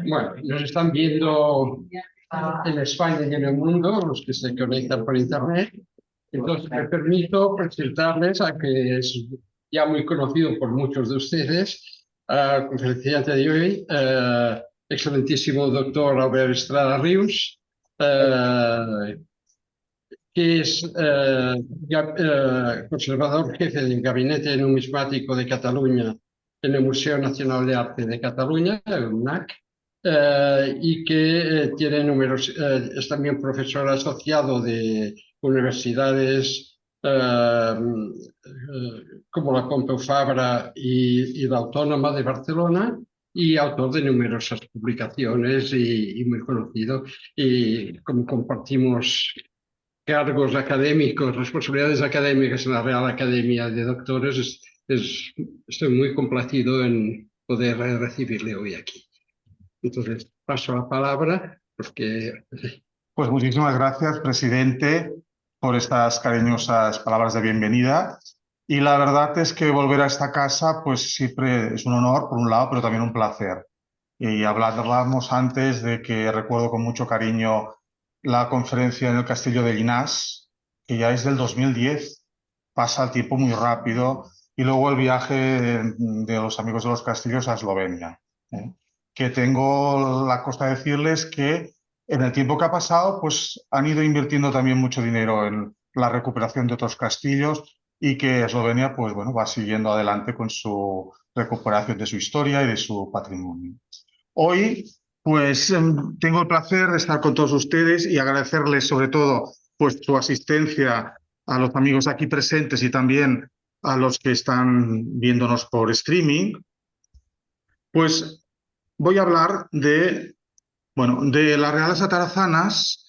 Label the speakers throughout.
Speaker 1: Bueno, nos están viendo en España y en el mundo, los que se conectan por Internet. Entonces, me permito presentarles a que es ya muy conocido por muchos de ustedes, al conferenciante de hoy, excelentísimo doctor Albert Estrada Rius, que es conservador jefe del Gabinete Numismático de Cataluña en el Museo Nacional de Arte de Cataluña, el MNAC, y que es también profesor asociado de universidades como la Pompeu Fabra y la Autónoma de Barcelona, y autor de numerosas publicaciones y muy conocido. Y como compartimos cargos académicos, responsabilidades académicas en la Real Academia de Doctores, estoy muy complacido en poder recibirle hoy aquí. Entonces, paso la palabra porque...
Speaker 2: Pues muchísimas gracias, presidente, por estas cariñosas palabras de bienvenida. Y la verdad es que volver a esta casa, pues siempre es un honor, por un lado, pero también un placer. Y hablábamos antes de que recuerdo con mucho cariño la conferencia en el Castillo de Llinars, que ya es del 2010. Pasa el tiempo muy rápido. Y luego el viaje de los amigos de los castillos a Eslovenia, ¿eh? Que tengo la cosa de decirles que en el tiempo que ha pasado, pues han ido invirtiendo también mucho dinero en la recuperación de otros castillos y que Eslovenia, pues bueno, va siguiendo adelante con su recuperación de su historia y de su patrimonio. Hoy, pues tengo el placer de estar con todos ustedes y agradecerles sobre todo pues su asistencia a los amigos aquí presentes y también a los que están viéndonos por streaming. Pues voy a hablar de las Reales Atarazanas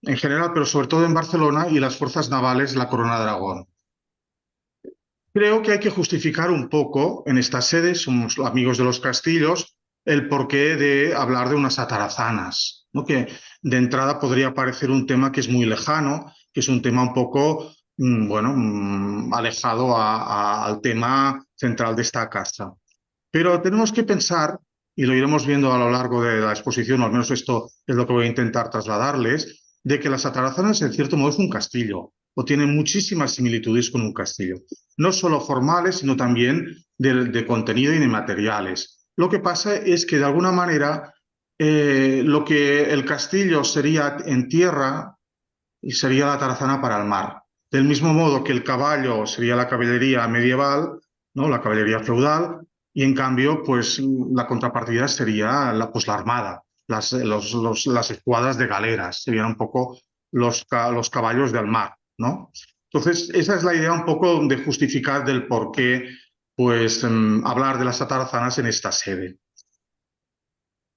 Speaker 2: en general, pero sobre todo en Barcelona y las fuerzas navales, la Corona de Aragón. Creo que hay que justificar un poco en esta sede, somos amigos de los castillos, el porqué de hablar de unas atarazanas, ¿no? Que de entrada podría parecer un tema que es muy lejano, que es un tema un poco, alejado al tema central de esta casa. Pero tenemos que pensar, y lo iremos viendo a lo largo de la exposición, o al menos esto es lo que voy a intentar trasladarles, de que las atarazanas en cierto modo es un castillo, o tienen muchísimas similitudes con un castillo, no solo formales, sino también de contenido y de materiales. Lo que pasa es que de alguna manera lo que el castillo sería en tierra y sería la atarazana para el mar. Del mismo modo que el caballo sería la caballería medieval, ¿no? La caballería feudal, y en cambio, pues la contrapartida sería la armada, las escuadras de galeras, serían un poco los caballos del mar, ¿no? Entonces, esa es la idea un poco de justificar del por qué pues, hablar de las atarazanas en esta sede.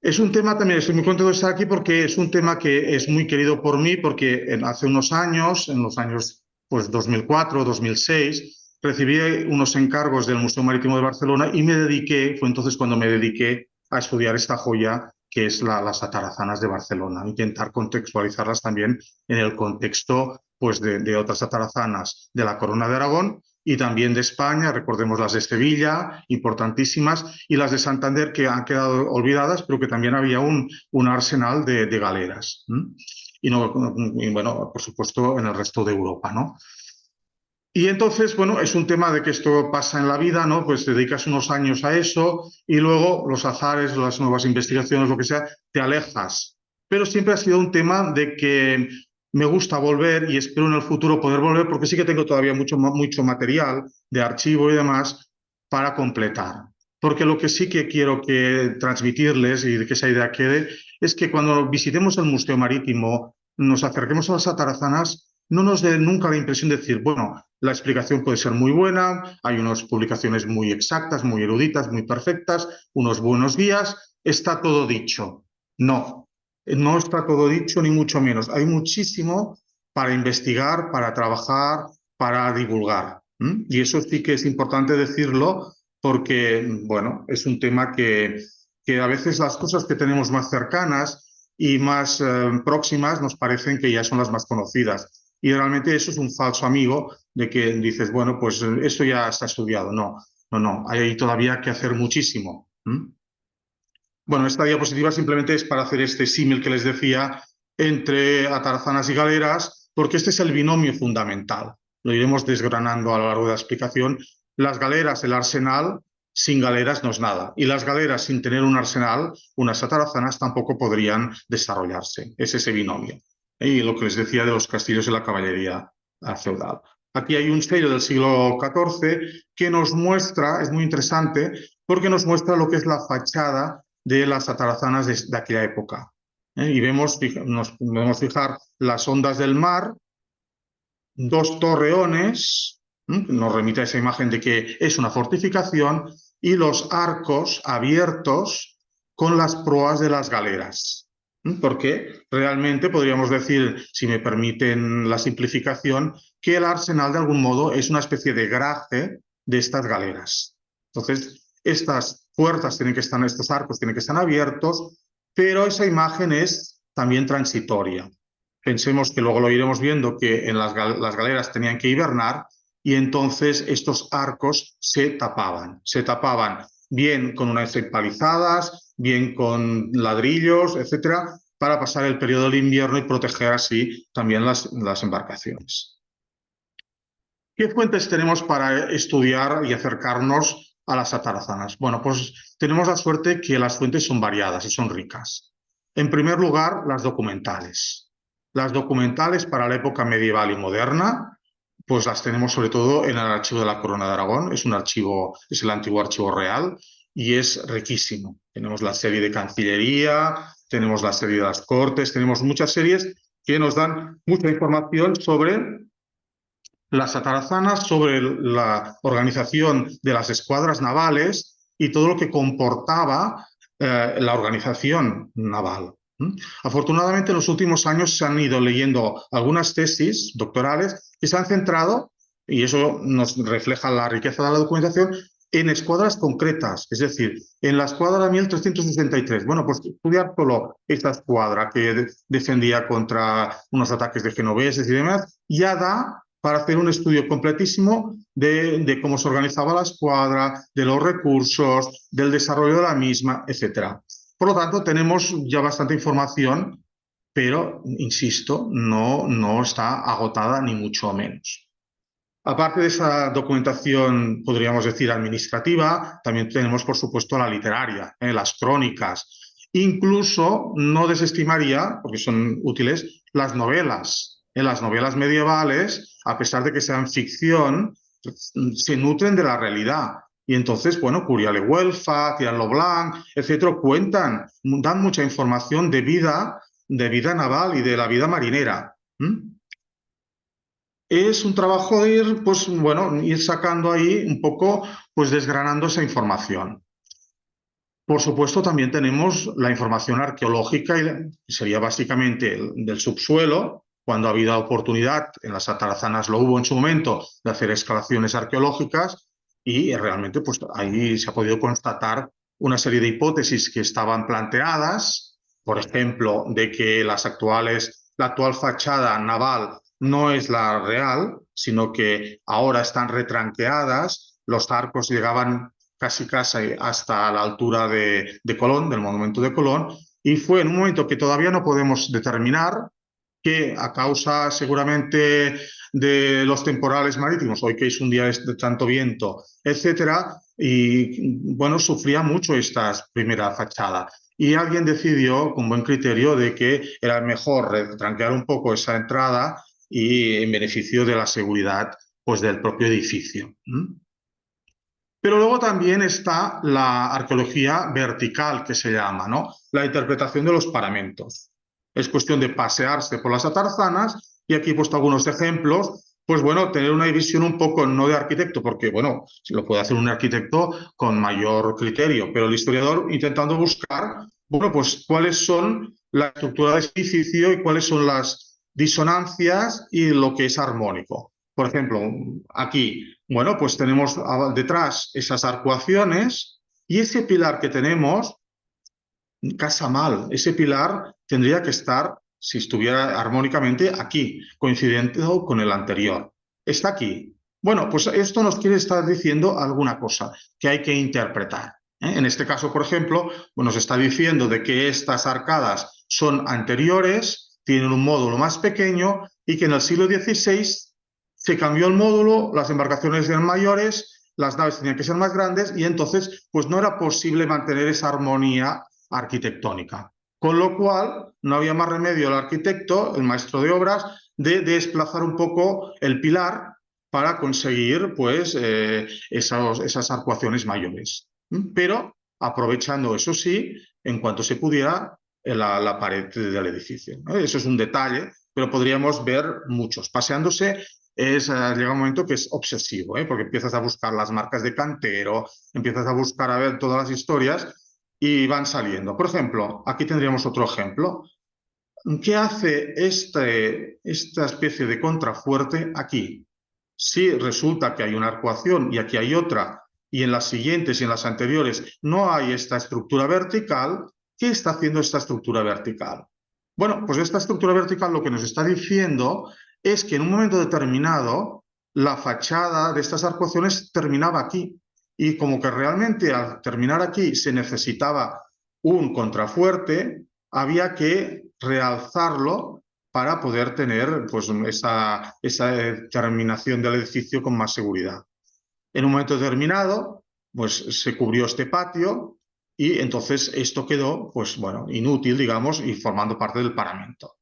Speaker 2: Es un tema también, estoy muy contento de estar aquí porque es un tema que es muy querido por mí porque hace unos años, en los años pues 2004, 2006, recibí unos encargos del Museo Marítimo de Barcelona y fue entonces cuando me dediqué a estudiar esta joya que es las atarazanas de Barcelona, intentar contextualizarlas también en el contexto pues, de otras atarazanas de la Corona de Aragón y también de España, recordemos las de Sevilla, importantísimas, y las de Santander que han quedado olvidadas, pero que también había un arsenal de galeras. Y, bueno, por supuesto, en el resto de Europa, ¿no? Y entonces, bueno, es un tema de que esto pasa en la vida, ¿no? Pues te dedicas unos años a eso y luego los azares, las nuevas investigaciones, lo que sea, te alejas. Pero siempre ha sido un tema de que me gusta volver y espero en el futuro poder volver porque sí que tengo todavía mucho material de archivo y demás para completar. Porque lo que sí que quiero que transmitirles y de que esa idea quede es que cuando visitemos el Museo Marítimo, nos acerquemos a las atarazanas, no nos dé nunca la impresión de decir, bueno, la explicación puede ser muy buena, hay unas publicaciones muy exactas, muy eruditas, muy perfectas, unos buenos guías, está todo dicho. No, no está todo dicho ni mucho menos. Hay muchísimo para investigar, para trabajar, para divulgar. Y eso sí que es importante decirlo porque, bueno, es un tema que a veces las cosas que tenemos más cercanas y más próximas nos parecen que ya son las más conocidas. Y realmente eso es un falso amigo de que dices, bueno, pues esto ya está estudiado. No, no, no, hay todavía que hacer muchísimo. Bueno, esta diapositiva simplemente es para hacer este símil que les decía entre atarazanas y galeras, porque este es el binomio fundamental. Lo iremos desgranando a lo largo de la explicación. Las galeras, el arsenal, sin galeras no es nada. Y las galeras, sin tener un arsenal, unas atarazanas tampoco podrían desarrollarse. Es ese binomio. Y lo que les decía de los castillos y la caballería feudal. Aquí hay un sello del siglo XIV que nos muestra, es muy interesante, porque nos muestra lo que es la fachada de las atarazanas de aquella época. Y nos podemos fijar las ondas del mar, dos torreones, nos remite a esa imagen de que es una fortificación, y los arcos abiertos con las proas de las galeras. Porque realmente podríamos decir, si me permiten la simplificación, que el arsenal de algún modo es una especie de graje de estas galeras. Entonces, estas puertas tienen que estar, estos arcos tienen que estar abiertos, pero esa imagen es también transitoria. Pensemos que luego lo iremos viendo que en las galeras tenían que hibernar y entonces estos arcos se tapaban bien con unas empalizadas, bien con ladrillos, etcétera, para pasar el periodo del invierno y proteger así también las embarcaciones. ¿Qué fuentes tenemos para estudiar y acercarnos a las atarazanas? Bueno, pues tenemos la suerte que las fuentes son variadas y son ricas. En primer lugar, las documentales. Las documentales para la época medieval y moderna, pues las tenemos sobre todo en el archivo de la Corona de Aragón. Es un archivo, es el antiguo archivo real y es riquísimo. Tenemos la serie de Cancillería, tenemos la serie de las Cortes, tenemos muchas series que nos dan mucha información sobre las atarazanas, sobre la organización de las escuadras navales y todo lo que comportaba la organización naval. Afortunadamente, en los últimos años se han ido leyendo algunas tesis doctorales que se han centrado, y eso nos refleja la riqueza de la documentación, en escuadras concretas, es decir, en la escuadra 1363. Bueno, pues estudiar solo esta escuadra que defendía contra unos ataques de genoveses y demás, ya da para hacer un estudio completísimo de cómo se organizaba la escuadra, de los recursos, del desarrollo de la misma, etc. Por lo tanto, tenemos ya bastante información, pero, insisto, no está agotada ni mucho menos. Aparte de esa documentación, podríamos decir, administrativa, también tenemos, por supuesto, la literaria, las crónicas. Incluso no desestimaría, porque son útiles, las novelas. En las novelas medievales, a pesar de que sean ficción, se nutren de la realidad. Y entonces, bueno, Curial y Güelfa, Tirant lo Blanc, etcétera, cuentan, dan mucha información de vida naval y de la vida marinera. Es un trabajo de ir, pues, bueno, ir sacando ahí un poco, pues desgranando esa información. Por supuesto, también tenemos la información arqueológica, y sería básicamente del subsuelo, cuando ha habido oportunidad, en las atarazanas lo hubo en su momento, de hacer excavaciones arqueológicas, y realmente pues, ahí se ha podido constatar una serie de hipótesis que estaban planteadas, por ejemplo, de que la actual fachada naval no es la real, sino que ahora están retranqueadas, los arcos llegaban casi hasta la altura de Colón, del monumento de Colón, y fue en un momento que todavía no podemos determinar, que a causa seguramente de los temporales marítimos, hoy que es un día de tanto viento, etcétera, y bueno, sufría mucho esta primera fachada. Y alguien decidió, con buen criterio, de que era mejor retranquear un poco esa entrada y en beneficio de la seguridad, pues, del propio edificio. Pero luego también está la arqueología vertical, que se llama, ¿no? La interpretación de los paramentos. Es cuestión de pasearse por las atarazanas, y aquí he puesto algunos ejemplos. Pues bueno, tener una visión un poco no de arquitecto, porque bueno, lo puede hacer un arquitecto con mayor criterio, pero el historiador intentando buscar, bueno, pues cuáles son la estructura del edificio y cuáles son las disonancias y lo que es armónico. Por ejemplo, aquí, bueno, pues tenemos detrás esas arcuaciones, y ese pilar que tenemos casa mal. Ese pilar tendría que estar, si estuviera armónicamente, aquí, coincidente con el anterior. Está aquí. Bueno, pues esto nos quiere estar diciendo alguna cosa que hay que interpretar. En este caso, por ejemplo, nos está diciendo de que estas arcadas son anteriores, tienen un módulo más pequeño y que en el siglo XVI se cambió el módulo, las embarcaciones eran mayores, las naves tenían que ser más grandes y entonces pues no era posible mantener esa armonía arquitectónica. Con lo cual no había más remedio el arquitecto, el maestro de obras, de desplazar un poco el pilar para conseguir pues, esas arcuaciones mayores. Pero aprovechando, eso sí, en cuanto se pudiera, la pared del edificio. Eso es un detalle, pero podríamos ver muchos. Paseándose llega un momento que es obsesivo, porque empiezas a buscar las marcas de cantero, empiezas a buscar a ver todas las historias y van saliendo. Por ejemplo, aquí tendríamos otro ejemplo. ¿Qué hace esta especie de contrafuerte aquí? Si resulta que hay una arcuación y aquí hay otra, y en las siguientes y en las anteriores no hay esta estructura vertical, ¿qué está haciendo esta estructura vertical? Bueno, pues esta estructura vertical lo que nos está diciendo es que en un momento determinado la fachada de estas arcuaciones terminaba aquí. Y como que realmente al terminar aquí se necesitaba un contrafuerte, había que realzarlo para poder tener pues, esa terminación del edificio con más seguridad. En un momento determinado, pues se cubrió este patio y entonces esto quedó, pues bueno, inútil, digamos, y formando parte del paramento.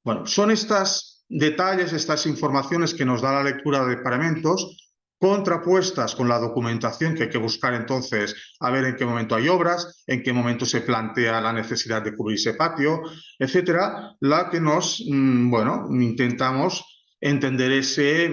Speaker 2: Bueno, son estos detalles, estas informaciones que nos da la lectura de paramentos, contrapuestas con la documentación que hay que buscar entonces a ver en qué momento hay obras, en qué momento se plantea la necesidad de cubrir ese patio, etcétera, la que nos, bueno, intentamos entender ese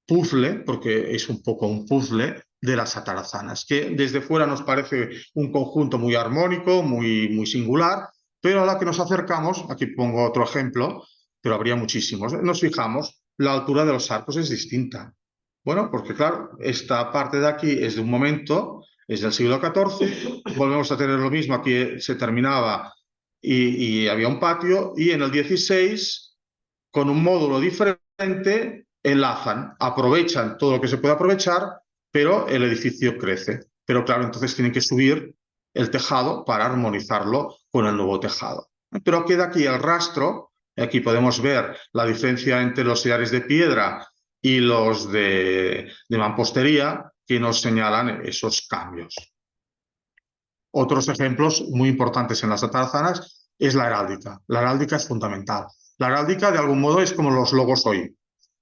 Speaker 2: puzzle, porque es un poco un puzzle de las atarazanas, que desde fuera nos parece un conjunto muy armónico, muy singular, pero a la que nos acercamos, aquí pongo otro ejemplo, pero habría muchísimos, nos fijamos, la altura de los arcos es distinta. Bueno, porque claro, esta parte de aquí es de un momento, es del siglo XIV, volvemos a tener lo mismo, aquí se terminaba y había un patio, y en el XVI, con un módulo diferente, enlazan, aprovechan todo lo que se puede aprovechar, pero el edificio crece. Pero claro, entonces tienen que subir el tejado para armonizarlo con el nuevo tejado. Pero queda aquí el rastro, aquí podemos ver la diferencia entre los sillares de piedra y los de mampostería que nos señalan esos cambios. Otros ejemplos muy importantes en las atarazanas es la heráldica. La heráldica es fundamental. La heráldica, de algún modo, es como los logos hoy.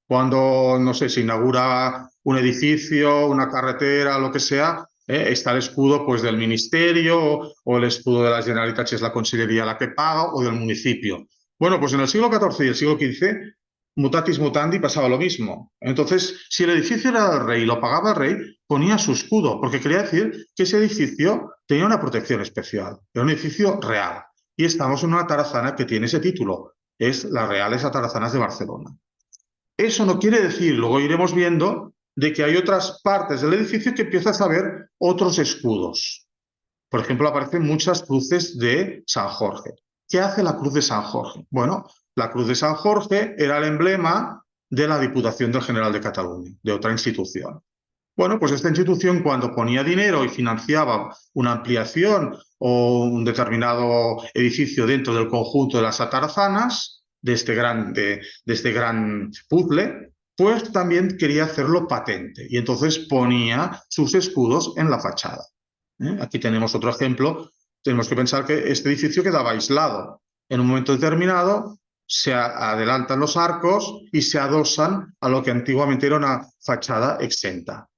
Speaker 2: Cuando, no sé, se inaugura un edificio, una carretera, lo que sea, está el escudo pues, del ministerio o el escudo de la Generalitat, si es la consellería la que paga, o del municipio. Bueno, pues en el siglo XIV y el siglo XV, mutatis mutandi, pasaba lo mismo. Entonces, si el edificio era del rey y lo pagaba el rey, ponía su escudo, porque quería decir que ese edificio tenía una protección especial. Era un edificio real. Y estamos en una atarazana que tiene ese título. Es las Reales Atarazanas de Barcelona. Eso no quiere decir, luego iremos viendo, de que hay otras partes del edificio que empiezas a ver otros escudos. Por ejemplo, aparecen muchas cruces de San Jorge. ¿Qué hace la cruz de San Jorge? Bueno, la cruz de San Jorge era el emblema de la Diputación del General de Cataluña, de otra institución. Bueno, pues esta institución, cuando ponía dinero y financiaba una ampliación o un determinado edificio dentro del conjunto de las atarazanas, de este gran puzzle, pues también quería hacerlo patente y entonces ponía sus escudos en la fachada. Aquí tenemos otro ejemplo. Tenemos que pensar que este edificio quedaba aislado. En un momento determinado se adelantan los arcos y se adosan a lo que antiguamente era una fachada exenta.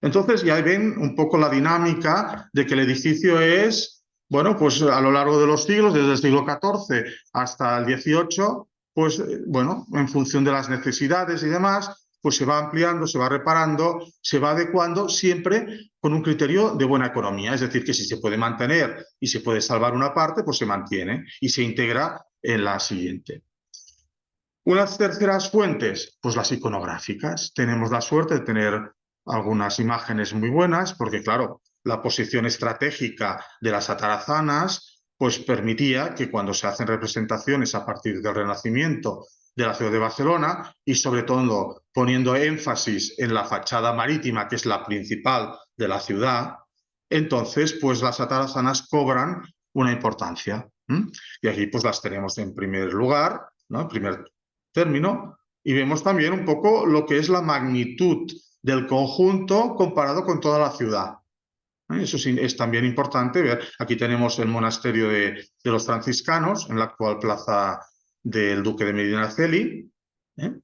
Speaker 2: Entonces ya ven un poco la dinámica de que el edificio es, bueno, pues a lo largo de los siglos, desde el siglo XIV hasta el XVIII, pues bueno, en función de las necesidades y demás, pues se va ampliando, se va reparando, se va adecuando, siempre con un criterio de buena economía. Es decir, que si se puede mantener y se puede salvar una parte, pues se mantiene y se integra en la siguiente. Unas terceras fuentes, pues las iconográficas. Tenemos la suerte de tener algunas imágenes muy buenas, porque claro, la posición estratégica de las atarazanas pues permitía que cuando se hacen representaciones a partir del Renacimiento de la ciudad de Barcelona y sobre todo poniendo énfasis en la fachada marítima, que es la principal de la ciudad, entonces pues las atarazanas cobran una importancia. Y aquí pues las tenemos en primer lugar, ¿no? En primer término, y vemos también un poco lo que es la magnitud del conjunto comparado con toda la ciudad. Eso sí, es también importante ver. Aquí tenemos el monasterio de los franciscanos, en la actual plaza del Duque de Medinaceli,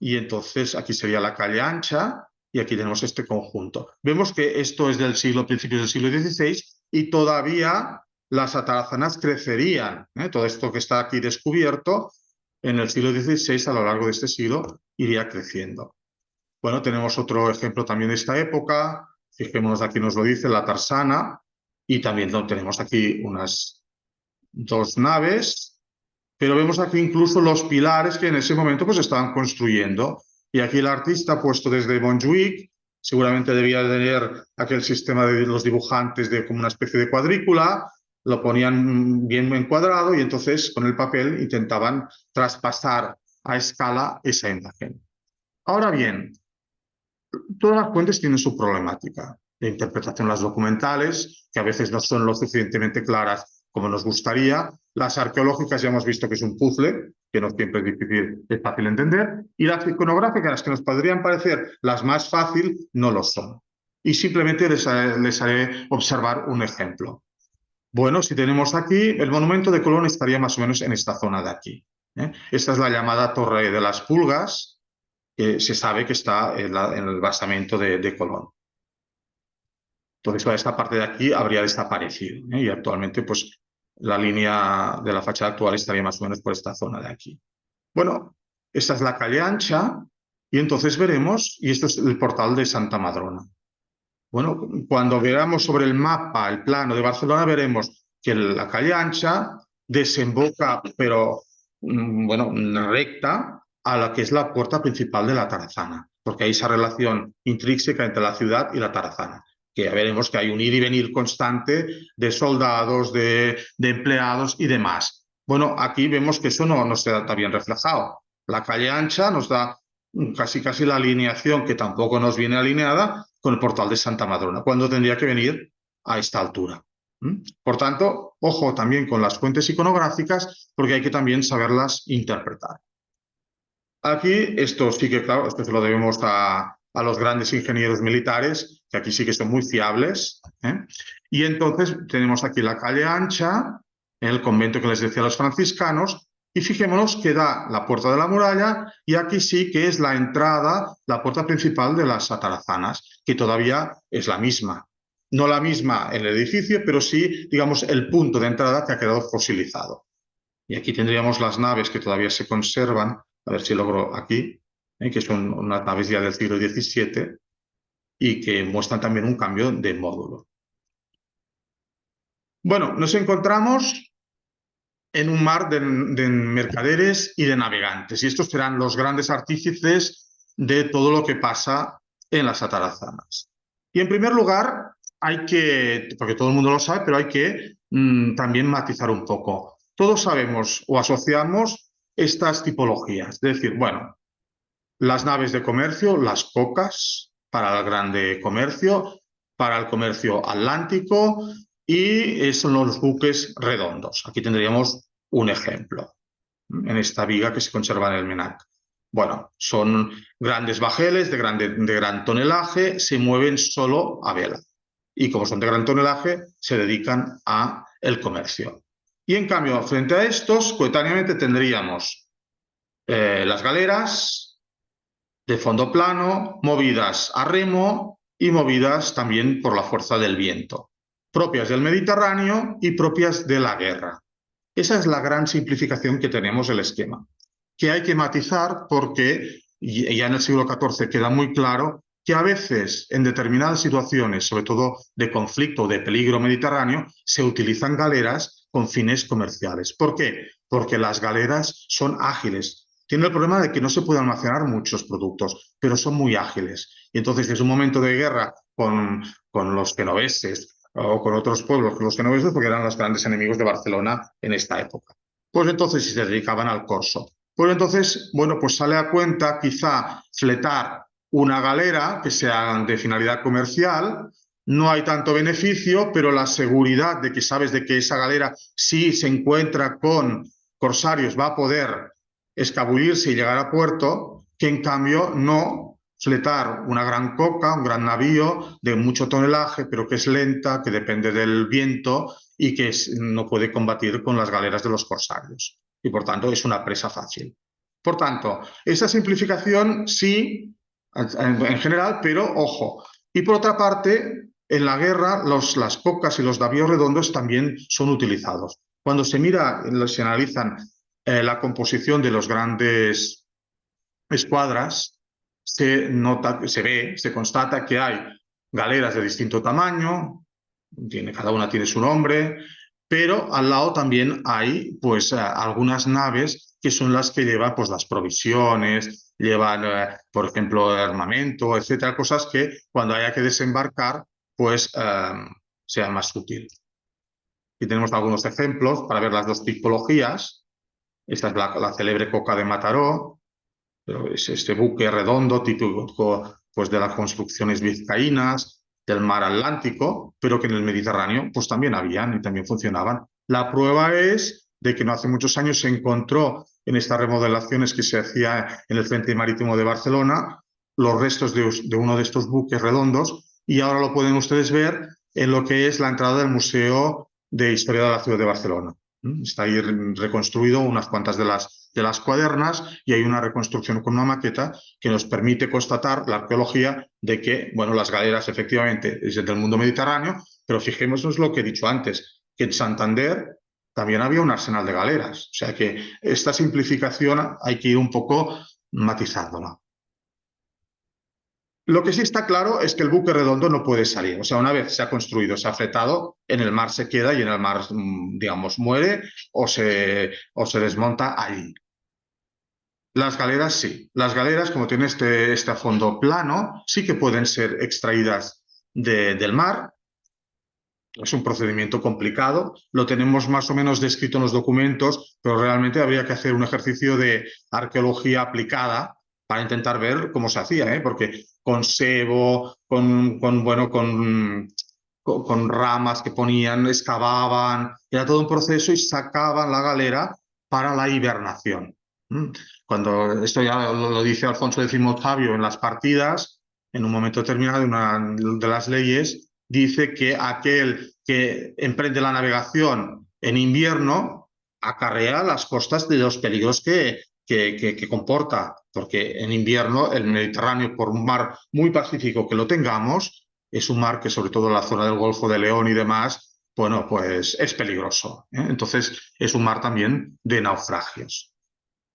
Speaker 2: y entonces aquí sería la calle ancha, y aquí tenemos este conjunto. Vemos que esto es del principios del siglo XVI, y todavía las atarazanas crecerían. Todo esto que está aquí descubierto en el siglo XVI, a lo largo de este siglo, iría creciendo. Bueno, tenemos otro ejemplo también de esta época. Fijémonos, aquí nos lo dice la Tarsana, y también tenemos aquí unas 2 naves, pero vemos aquí incluso los pilares que en ese momento pues estaban construyendo. Y aquí el artista ha puesto desde Montjuïc, seguramente debía tener aquel sistema de los dibujantes de como una especie de cuadrícula, lo ponían bien encuadrado y entonces con el papel intentaban traspasar a escala esa imagen. Ahora bien, todas las fuentes tienen su problemática de interpretación. Las documentales, que a veces no son lo suficientemente claras como nos gustaría. Las arqueológicas ya hemos visto que es un puzzle, que no siempre es fácil entender. Y las iconográficas, las que nos podrían parecer las más fáciles, no lo son. Y simplemente les haré observar un ejemplo. Bueno, si tenemos aquí, el monumento de Colón estaría más o menos en esta zona de aquí. Esta es la llamada Torre de las Pulgas, que se sabe que está en el basamento de Colón. Entonces, esta parte de aquí habría desaparecido, y actualmente pues, la línea de la fachada actual estaría más o menos por esta zona de aquí. Bueno, esta es la calle ancha, y entonces veremos, y esto es el portal de Santa Madrona. Bueno, cuando veamos sobre el mapa, el plano de Barcelona, veremos que la calle ancha desemboca, pero bueno, recta, a la que es la puerta principal de la Tarazana, porque hay esa relación intrínseca entre la ciudad y la Tarazana, que ya veremos que hay un ir y venir constante de soldados, de empleados y demás. Bueno, aquí vemos que eso no está bien reflejado. La calle ancha nos da casi la alineación, que tampoco nos viene alineada, con el portal de Santa Madrona, cuando tendría que venir a esta altura. Por tanto, ojo también con las fuentes iconográficas, porque hay que también saberlas interpretar. Aquí, esto sí que, claro, esto se lo debemos a los grandes ingenieros militares, que aquí sí que son muy fiables. Y entonces tenemos aquí la calle ancha, en el convento que les decía a los franciscanos, y fijémonos que da la puerta de la muralla, y aquí sí que es la entrada, la puerta principal de las atarazanas, que todavía es la misma. No la misma en el edificio, pero sí, digamos, el punto de entrada que ha quedado fosilizado. Y aquí tendríamos las naves que todavía se conservan, a ver si logro aquí, que son unas naves ya del siglo XVII y que muestran también un cambio de módulo. Bueno, nos encontramos en un mar de mercaderes y de navegantes, y estos serán los grandes artífices de todo lo que pasa en las atarazanas. Y en primer lugar, hay que, porque todo el mundo lo sabe, pero hay que también matizar un poco. Todos sabemos o asociamos estas tipologías, es decir, bueno, las naves de comercio, las cocas para el grande comercio, para el comercio atlántico, y son los buques redondos. Aquí tendríamos un ejemplo en esta viga que se conserva en el Menac. Bueno, son grandes bajeles de gran tonelaje, se mueven solo a vela. Y como son de gran tonelaje, se dedican al comercio. Y en cambio, frente a estos, coetáneamente tendríamos las galeras de fondo plano, movidas a remo y movidas también por la fuerza del viento, propias del Mediterráneo y propias de la guerra. Esa es la gran simplificación que tenemos del esquema, que hay que matizar porque ya en el siglo XIV queda muy claro que a veces en determinadas situaciones, sobre todo de conflicto o de peligro mediterráneo, se utilizan galeras con fines comerciales. ¿Por qué? Porque las galeras son ágiles. Tienen el problema de que no se pueden almacenar muchos productos, pero son muy ágiles. Y entonces, es un momento de guerra con los genoveses o con otros pueblos, los genoveses, porque eran los grandes enemigos de Barcelona en esta época. Pues entonces se dedicaban al corso. Pues entonces, bueno, pues sale a cuenta quizá fletar una galera que sea de finalidad comercial no hay tanto beneficio, pero la seguridad de que sabes de que esa galera, si se encuentra con corsarios, va a poder escabullirse y llegar a puerto, que en cambio no fletar una gran coca, un gran navío de mucho tonelaje, pero que es lenta, que depende del viento y que no puede combatir con las galeras de los corsarios. Y por tanto es una presa fácil. Por tanto, esa simplificación sí, en general, pero ojo. Y por otra parte, en la guerra las cocas y los navíos redondos también son utilizados. Cuando se mira, se analizan la composición de los grandes escuadras, se constata que hay galeras de distinto tamaño, cada una tiene su nombre, pero al lado también hay pues algunas naves que son las que llevan pues las provisiones, llevan por ejemplo armamento, etcétera, cosas que cuando haya que desembarcar pues sea más útil. Aquí tenemos algunos ejemplos para ver las dos tipologías. Esta es la célebre coca de Mataró, pero es este buque redondo típico pues, de las construcciones vizcaínas, del mar Atlántico, pero que en el Mediterráneo pues también habían y también funcionaban. La prueba es de que no hace muchos años se encontró en estas remodelaciones que se hacía en el Frente Marítimo de Barcelona los restos de uno de estos buques redondos y ahora lo pueden ustedes ver en lo que es la entrada del Museo de Historia de la Ciudad de Barcelona. Está ahí reconstruido unas cuantas de las cuadernas y hay una reconstrucción con una maqueta que nos permite constatar la arqueología de que, bueno, las galeras efectivamente es del mundo mediterráneo, pero fijémonos lo que he dicho antes, que en Santander también había un arsenal de galeras. O sea que esta simplificación hay que ir un poco matizándola. Lo que sí está claro es que el buque redondo no puede salir. O sea, una vez se ha construido, se ha fletado, en el mar se queda y en el mar, digamos, muere o se desmonta allí. Las galeras sí. Las galeras, como tienen este fondo plano, sí que pueden ser extraídas del mar. Es un procedimiento complicado. Lo tenemos más o menos descrito en los documentos, pero realmente habría que hacer un ejercicio de arqueología aplicada para intentar ver cómo se hacía, ¿eh? Porque con sebo, con ramas que ponían, excavaban, era todo un proceso y sacaban la galera para la hibernación. Cuando esto ya lo dice Alfonso X Octavio en las partidas, en un momento determinado de una de las leyes, dice que aquel que emprende la navegación en invierno acarrea las costas de los peligros que comporta, porque en invierno el Mediterráneo, por un mar muy pacífico que lo tengamos, es un mar que sobre todo en la zona del Golfo de León y demás, bueno, pues es peligroso, ¿eh? Entonces es un mar también de naufragios.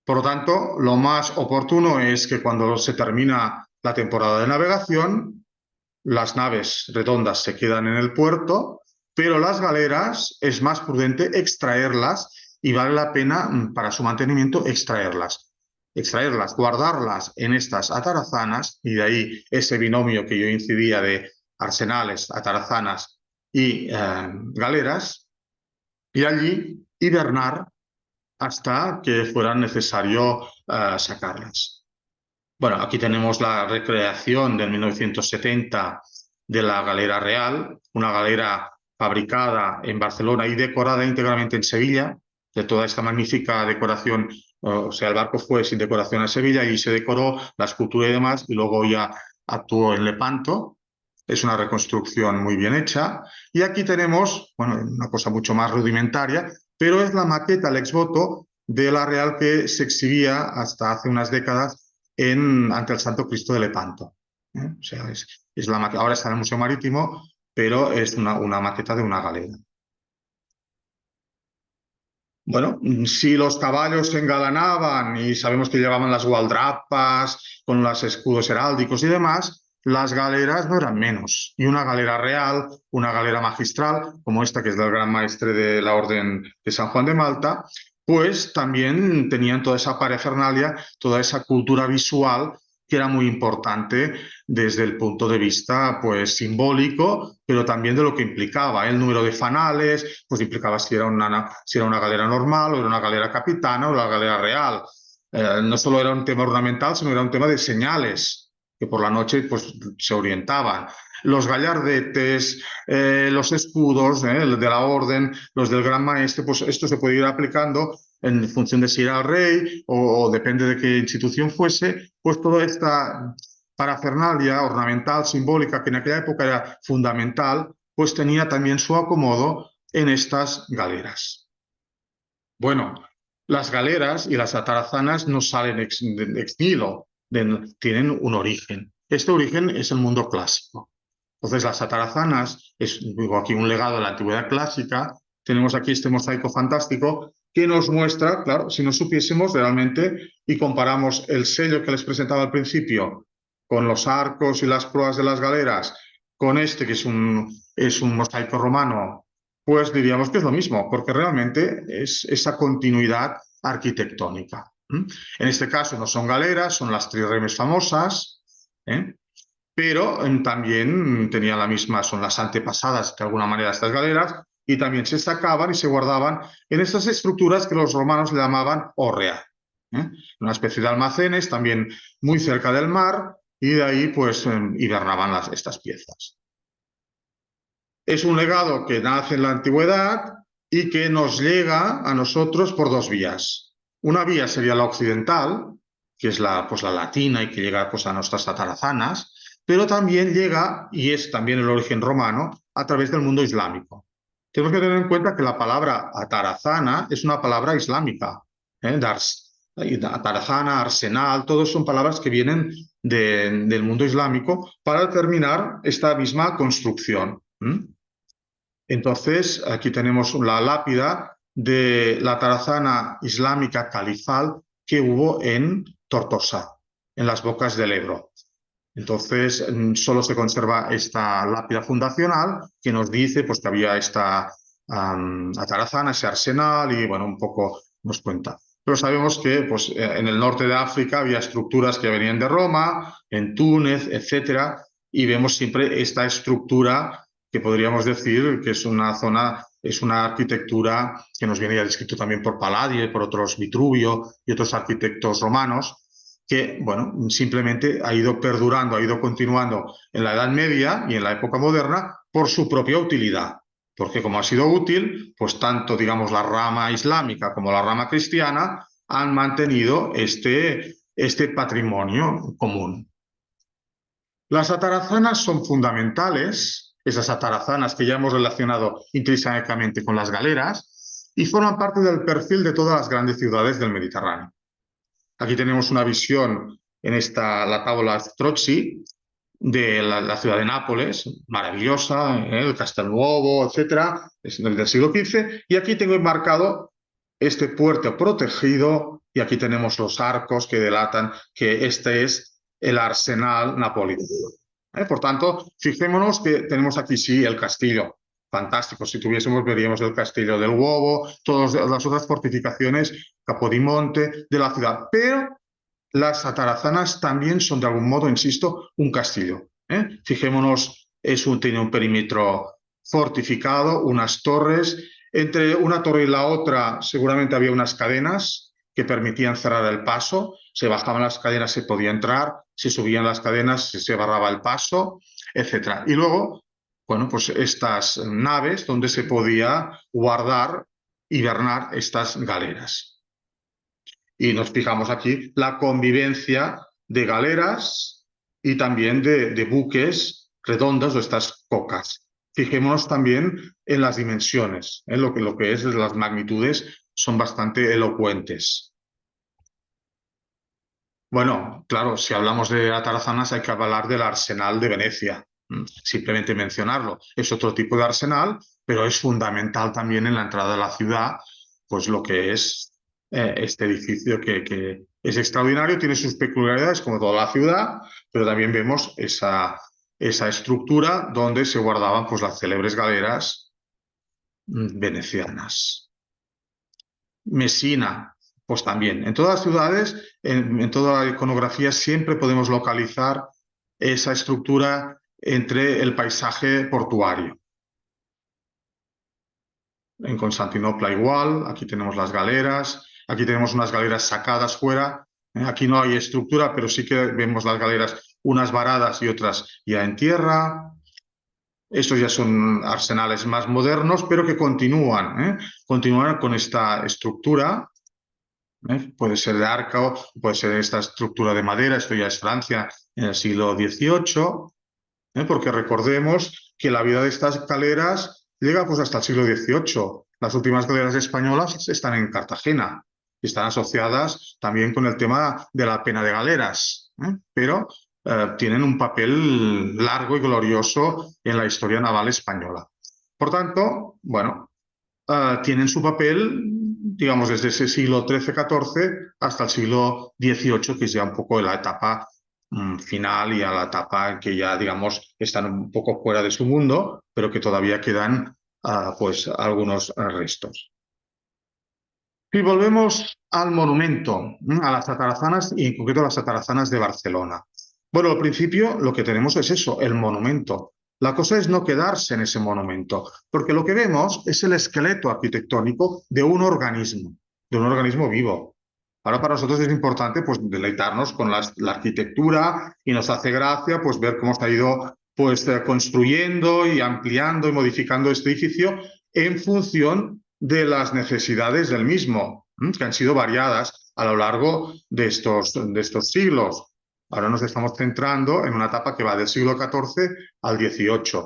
Speaker 2: Por lo tanto, lo más oportuno es que cuando se termina la temporada de navegación, las naves redondas se quedan en el puerto, pero las galeras es más prudente extraerlas y vale la pena para su mantenimiento extraerlas. Extraerlas, guardarlas en estas atarazanas y de ahí ese binomio que yo incidía de arsenales, atarazanas y galeras y allí hibernar hasta que fuera necesario sacarlas. Bueno, aquí tenemos la recreación del 1970 de la Galera Real, una galera fabricada en Barcelona y decorada íntegramente en Sevilla, de toda esta magnífica decoración. O sea, el barco fue sin decoración a Sevilla y se decoró la escultura y demás, y luego ya actuó en Lepanto. Es una reconstrucción muy bien hecha. Y aquí tenemos, bueno, una cosa mucho más rudimentaria, pero es la maqueta, el exvoto de la Real que se exhibía hasta hace unas décadas ante el Santo Cristo de Lepanto. O sea, ahora está en el Museo Marítimo, pero es una maqueta de una galera. Bueno, si los caballos se engalanaban y sabemos que llevaban las gualdrapas con los escudos heráldicos y demás, las galeras no eran menos. Y una galera real, una galera magistral, como esta que es del Gran Maestre de la Orden de San Juan de Malta, pues también tenían toda esa parafernalia, toda esa cultura visual que era muy importante desde el punto de vista pues simbólico, pero también de lo que implicaba. El número de fanales, pues implicaba si era una galera normal o era una galera capitana o la galera real. No solo era un tema ornamental, sino era un tema de señales que por la noche pues, se orientaban. los gallardetes, los escudos de la orden, los del gran maestre, pues esto se puede ir aplicando en función de si era el rey o depende de qué institución fuese, pues toda esta parafernalia ornamental, simbólica, que en aquella época era fundamental, pues tenía también su acomodo en estas galeras. Bueno, las galeras y las atarazanas no salen ex nihilo, tienen un origen. Este origen es el mundo clásico. Entonces, las atarazanas, digo aquí un legado de la antigüedad clásica, tenemos aquí este mosaico fantástico que nos muestra, claro, si no supiésemos realmente y comparamos el sello que les presentaba al principio con los arcos y las proas de las galeras, con este que es un mosaico romano, pues diríamos que es lo mismo, porque realmente es esa continuidad arquitectónica. En este caso no son galeras, son las trirremes famosas, pero también tenían la misma, son las antepasadas de alguna manera estas galeras, y también se sacaban y se guardaban en estas estructuras que los romanos le llamaban hórrea, una especie de almacenes también muy cerca del mar, y de ahí pues hibernaban estas piezas. Es un legado que nace en la antigüedad y que nos llega a nosotros por dos vías. Una vía sería la occidental, que es la latina y que llega pues, a nuestras atarazanas, pero también llega, y es también el origen romano, a través del mundo islámico. Tenemos que tener en cuenta que la palabra atarazana es una palabra islámica. Atarazana, arsenal, todos son palabras que vienen del mundo islámico para determinar esta misma construcción. Entonces, aquí tenemos la lápida de la atarazana islámica califal que hubo en Tortosa, en las bocas del Ebro. Entonces, solo se conserva esta lápida fundacional que nos dice pues, que había esta atarazana, ese arsenal, y bueno, un poco nos cuenta. Pero sabemos que pues, en el norte de África había estructuras que venían de Roma, en Túnez, etcétera, y vemos siempre esta estructura que podríamos decir que es una zona, es una arquitectura que nos viene ya descrito también por Palladio y por otros Vitruvio y otros arquitectos romanos, que, bueno, simplemente ha ido perdurando, ha ido continuando en la Edad Media y en la época moderna por su propia utilidad. Porque como ha sido útil, pues tanto, digamos, la rama islámica como la rama cristiana han mantenido este patrimonio común. Las atarazanas son fundamentales, esas atarazanas que ya hemos relacionado intrínsecamente con las galeras, y forman parte del perfil de todas las grandes ciudades del Mediterráneo. Aquí tenemos una visión en la tabla Strozzi de la ciudad de Nápoles, maravillosa, el Castelnuovo, etcétera, es del siglo XV, y aquí tengo enmarcado este puerto protegido, y aquí tenemos los arcos que delatan que este es el arsenal napolitano. Por tanto, fijémonos que tenemos aquí sí el castillo, fantástico. Si tuviésemos, veríamos el castillo del Uovo, todas las otras fortificaciones, Capodimonte, de la ciudad. Pero las atarazanas también son, de algún modo, insisto, un castillo. Fijémonos, tiene un perímetro fortificado, unas torres. Entre una torre y la otra seguramente había unas cadenas que permitían cerrar el paso. Se bajaban las cadenas, se podía entrar. Se subían las cadenas, se barraba el paso, etc. Y luego, bueno, pues estas naves donde se podía guardar, hibernar estas galeras. Y nos fijamos aquí la convivencia de galeras y también de buques redondos o estas cocas. Fijémonos también en las dimensiones, lo que es las magnitudes son bastante elocuentes. Bueno, claro, si hablamos de atarazanas hay que hablar del arsenal de Venecia. Simplemente mencionarlo. Es otro tipo de arsenal, pero es fundamental también en la entrada de la ciudad, pues lo que es este edificio que es extraordinario, tiene sus peculiaridades como toda la ciudad, pero también vemos esa estructura donde se guardaban pues, las célebres galeras venecianas. Mesina, pues también. En todas las ciudades, en toda la iconografía, siempre podemos localizar esa estructura entre el paisaje portuario. En Constantinopla igual, aquí tenemos las galeras, aquí tenemos unas galeras sacadas fuera, aquí no hay estructura, pero sí que vemos las galeras, unas varadas y otras ya en tierra. Estos ya son arsenales más modernos, pero que continúan con esta estructura. Puede ser de arco, puede ser esta estructura de madera, esto ya es Francia en el siglo XVIII, porque recordemos que la vida de estas galeras llega pues hasta el siglo XVIII. Las últimas galeras españolas están en Cartagena y están asociadas también con el tema de la pena de galeras, pero tienen un papel largo y glorioso en la historia naval española. Por tanto, bueno, tienen su papel, digamos, desde ese siglo XIII-XIV hasta el siglo XVIII, que es ya un poco la etapa final y a la etapa en que ya, digamos, están un poco fuera de su mundo, pero que todavía quedan pues algunos restos. Y volvemos al monumento, a las atarazanas y en concreto a las atarazanas de Barcelona. Bueno, al principio lo que tenemos es eso, el monumento. La cosa es no quedarse en ese monumento, porque lo que vemos es el esqueleto arquitectónico de un organismo vivo. Ahora para nosotros es importante pues deleitarnos con la arquitectura y nos hace gracia pues ver cómo se ha ido pues construyendo y ampliando y modificando este edificio en función de las necesidades del mismo, que han sido variadas a lo largo de estos siglos. Ahora nos estamos centrando en una etapa que va del siglo XIV al XVIII,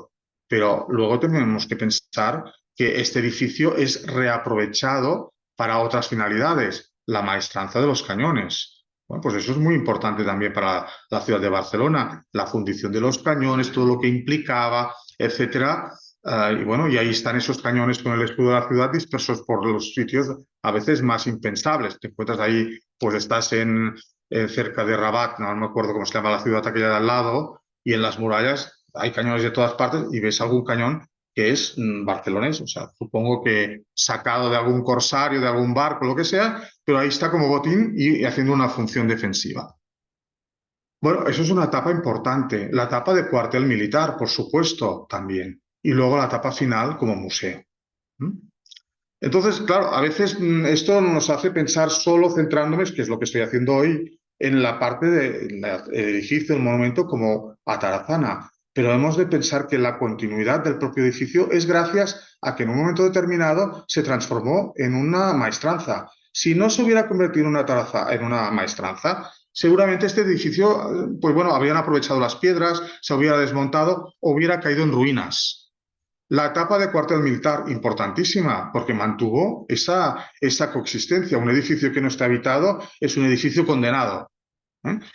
Speaker 2: pero luego tenemos que pensar que este edificio es reaprovechado para otras finalidades, la maestranza de los cañones. Bueno, pues eso es muy importante también para la ciudad de Barcelona, la fundición de los cañones, todo lo que implicaba, etcétera. Y bueno, y ahí están esos cañones con el escudo de la ciudad dispersos por los sitios a veces más impensables. Te encuentras ahí, pues estás cerca de Rabat, no me acuerdo cómo se llama la ciudad aquella de al lado, y en las murallas hay cañones de todas partes y ves algún cañón que es barcelonés, o sea, supongo que sacado de algún corsario, de algún barco, lo que sea, pero ahí está como botín y haciendo una función defensiva. Bueno, eso es una etapa importante. La etapa de cuartel militar, por supuesto, también. Y luego la etapa final como museo. Entonces, claro, a veces esto nos hace pensar solo centrándome, que es lo que estoy haciendo hoy, en la parte del edificio, el monumento como Atarazana. Pero hemos de pensar que la continuidad del propio edificio es gracias a que en un momento determinado se transformó en una maestranza. Si no se hubiera convertido en una maestranza, seguramente este edificio, pues bueno, habrían aprovechado las piedras, se hubiera desmontado o hubiera caído en ruinas. La etapa de cuartel militar, importantísima, porque mantuvo esa coexistencia. Un edificio que no está habitado es un edificio condenado.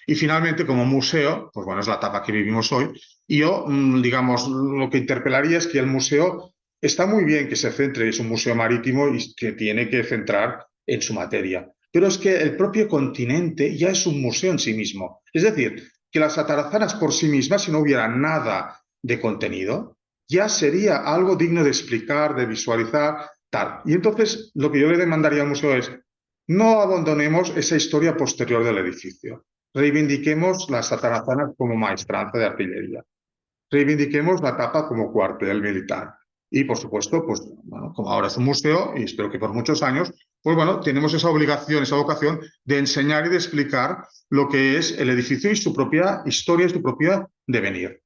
Speaker 2: Y finalmente, como museo, pues bueno, es la etapa que vivimos hoy. Y yo, digamos, lo que interpelaría es que el museo está muy bien que se centre, es un museo marítimo y que tiene que centrar en su materia. Pero es que el propio continente ya es un museo en sí mismo. Es decir, que las atarazanas por sí mismas, si no hubiera nada de contenido, ya sería algo digno de explicar, de visualizar, tal. Y entonces lo que yo le demandaría al museo es, no abandonemos esa historia posterior del edificio. Reivindiquemos las atarazanas como maestranza de artillería. Reivindiquemos la etapa como cuartel militar. Y, por supuesto, pues, bueno, como ahora es un museo, y espero que por muchos años, pues bueno, tenemos esa obligación, esa vocación de enseñar y de explicar lo que es el edificio y su propia historia y su propia devenir.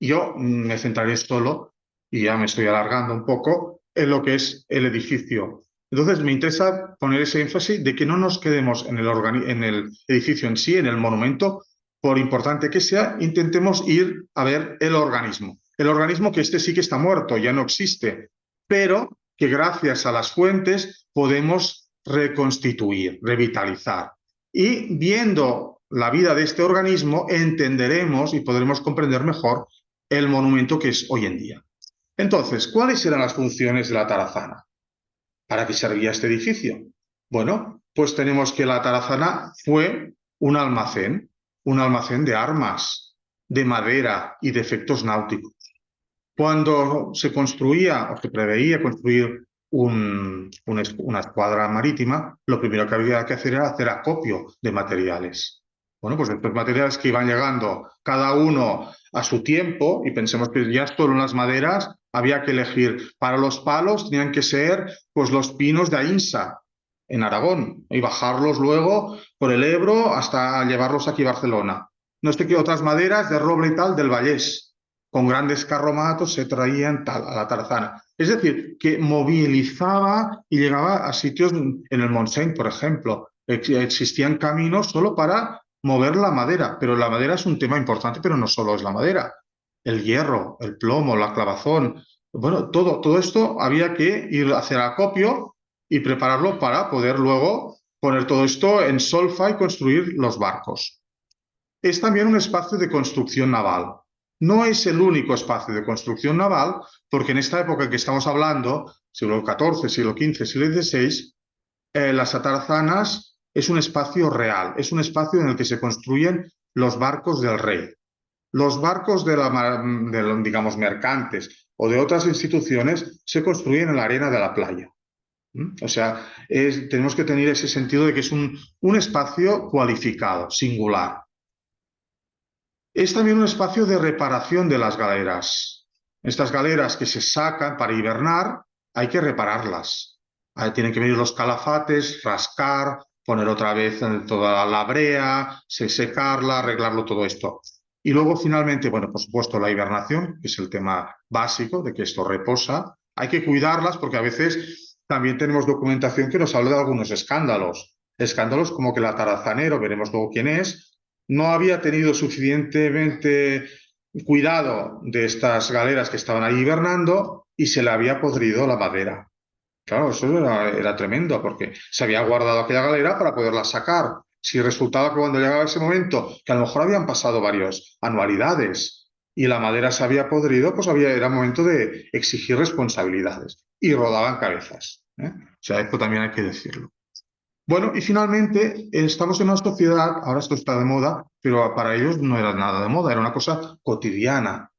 Speaker 2: Yo me centraré solo, y ya me estoy alargando un poco, en lo que es el edificio. Entonces me interesa poner ese énfasis de que no nos quedemos en el edificio en sí, en el monumento, por importante que sea, intentemos ir a ver el organismo. El organismo que este sí que está muerto, ya no existe, pero que gracias a las fuentes podemos reconstituir, revitalizar. Y viendo la vida de este organismo, entenderemos y podremos comprender mejor el monumento que es hoy en día. Entonces, ¿cuáles eran las funciones de la Tarazana? ¿Para qué servía este edificio? Bueno, pues tenemos que la Tarazana fue un almacén de armas, de madera y de efectos náuticos. Cuando se construía o se preveía construir una escuadra marítima, lo primero que había que hacer era hacer acopio de materiales. Bueno, pues estos materiales que iban llegando cada uno a su tiempo, y pensemos que ya solo en las maderas había que elegir. Para los palos tenían que ser pues los pinos de Aínsa, en Aragón, y bajarlos luego por el Ebro hasta llevarlos aquí a Barcelona. No sé qué otras maderas de roble y tal del Vallés. con grandes carromatos se traían tal a la tarazana. Es decir, que movilizaba y llegaba a sitios en el Montseny, por ejemplo. Existían caminos solo para mover la madera, pero la madera es un tema importante, pero no solo es la madera. El hierro, el plomo, la clavazón, bueno, todo esto había que ir a hacer acopio y prepararlo para poder luego poner todo esto en solfa y construir los barcos. Es también un espacio de construcción naval. No es el único espacio de construcción naval, porque en esta época en que estamos hablando, siglo XIV, siglo XV, siglo XVI, las atarazanas es un espacio real, es un espacio en el que se construyen los barcos del rey. Los barcos digamos, mercantes o de otras instituciones se construyen en la arena de la playa. O sea, tenemos que tener ese sentido de que es un espacio cualificado, singular. Es también un espacio de reparación de las galeras. Estas galeras que se sacan para hibernar, hay que repararlas. Tienen que venir los calafates, rascar, poner otra vez toda la brea, secarla, arreglarlo todo esto. Y luego finalmente, bueno, por supuesto, la hibernación, que es el tema básico de que esto reposa. Hay que cuidarlas porque a veces también tenemos documentación que nos habla de algunos escándalos. Escándalos como que el atarazanero, veremos luego quién es, no había tenido suficientemente cuidado de estas galeras que estaban ahí hibernando y se le había podrido la madera. Claro, eso era tremendo porque se había guardado aquella galera para poderla sacar. Si resultaba que cuando llegaba ese momento, que a lo mejor habían pasado varias anualidades y la madera se había podrido, pues era momento de exigir responsabilidades y rodaban cabezas. O sea, esto también hay que decirlo. Bueno, y finalmente estamos en una sociedad, ahora esto está de moda, pero para ellos no era nada de moda, era una cosa cotidiana.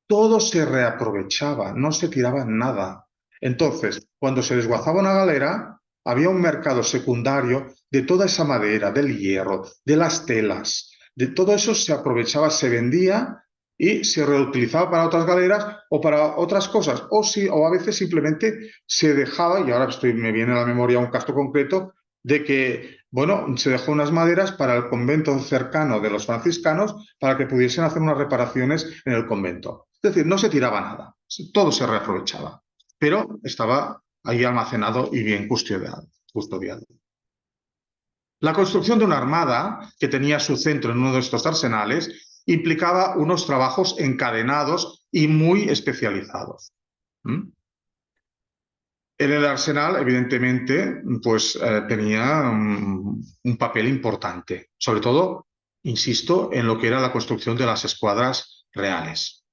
Speaker 2: Todo se reaprovechaba, no se tiraba nada. Entonces, cuando se desguazaba una galera, había un mercado secundario de toda esa madera, del hierro, de las telas, de todo eso se aprovechaba, se vendía y se reutilizaba para otras galeras o para otras cosas. O a veces simplemente se dejaba, y ahora me viene a la memoria un caso concreto, de que, bueno, se dejó unas maderas para el convento cercano de los franciscanos para que pudiesen hacer unas reparaciones en el convento. Es decir, no se tiraba nada, todo se reaprovechaba, pero estaba ahí almacenado y bien custodiado. La construcción de una armada, que tenía su centro en uno de estos arsenales, implicaba unos trabajos encadenados y muy especializados. En el arsenal, evidentemente, pues tenía un papel importante, sobre todo, insisto, en lo que era la construcción de las escuadras reales.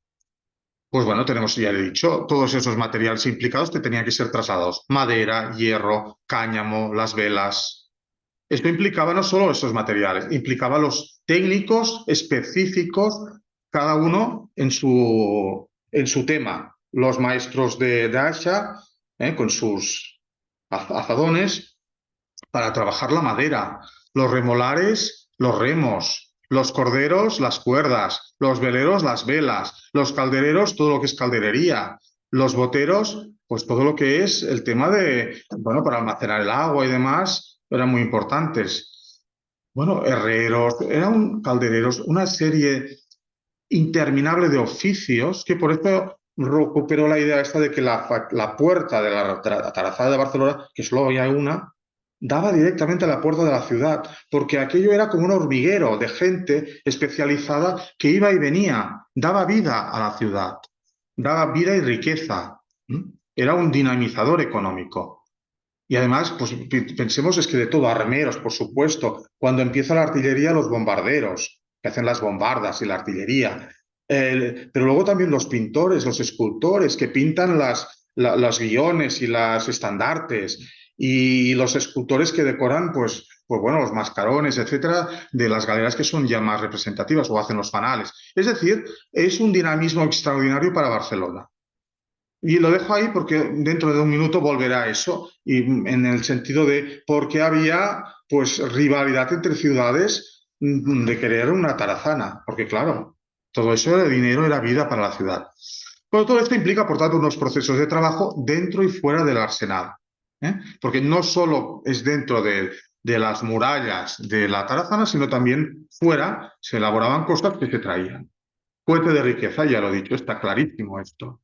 Speaker 2: Pues bueno, tenemos, ya he dicho, todos esos materiales implicados que tenían que ser trasladados. Madera, hierro, cáñamo, las velas. Esto implicaba no solo esos materiales, implicaba los técnicos específicos, cada uno en su tema. Los maestros de hacha, con sus azadones, para trabajar la madera. Los remolares, los remos. Los corderos, las cuerdas. Los veleros, las velas. Los caldereros, todo lo que es calderería. Los boteros, pues todo lo que es el tema de, bueno, para almacenar el agua y demás, eran muy importantes. Bueno, herreros, caldereros, una serie interminable de oficios que por eso recuperó la idea esta de que la puerta de la Tarazada de Barcelona, que solo había una, daba directamente a la puerta de la ciudad, porque aquello era como un hormiguero de gente especializada que iba y venía, daba vida a la ciudad, daba vida y riqueza. Era un dinamizador económico. Y además, pues pensemos es que de todo, armeros, por supuesto, cuando empieza la artillería, los bombarderos, que hacen las bombardas y la artillería, pero luego también los pintores, los escultores, que pintan los guiones y las estandartes, y los escultores que decoran, pues bueno, los mascarones, etcétera, de las galeras que son ya más representativas o hacen los fanales. Es decir, es un dinamismo extraordinario para Barcelona. Y lo dejo ahí porque dentro de un minuto volverá a eso, y en el sentido de por qué había pues rivalidad entre ciudades de querer una tarazana, porque claro, todo eso era dinero, era vida para la ciudad. Pero todo esto implica, por tanto, unos procesos de trabajo dentro y fuera del arsenal, porque no solo es dentro de las murallas de la tarazana, sino también fuera se elaboraban cosas que se traían. fuente de riqueza, ya lo he dicho, está clarísimo esto.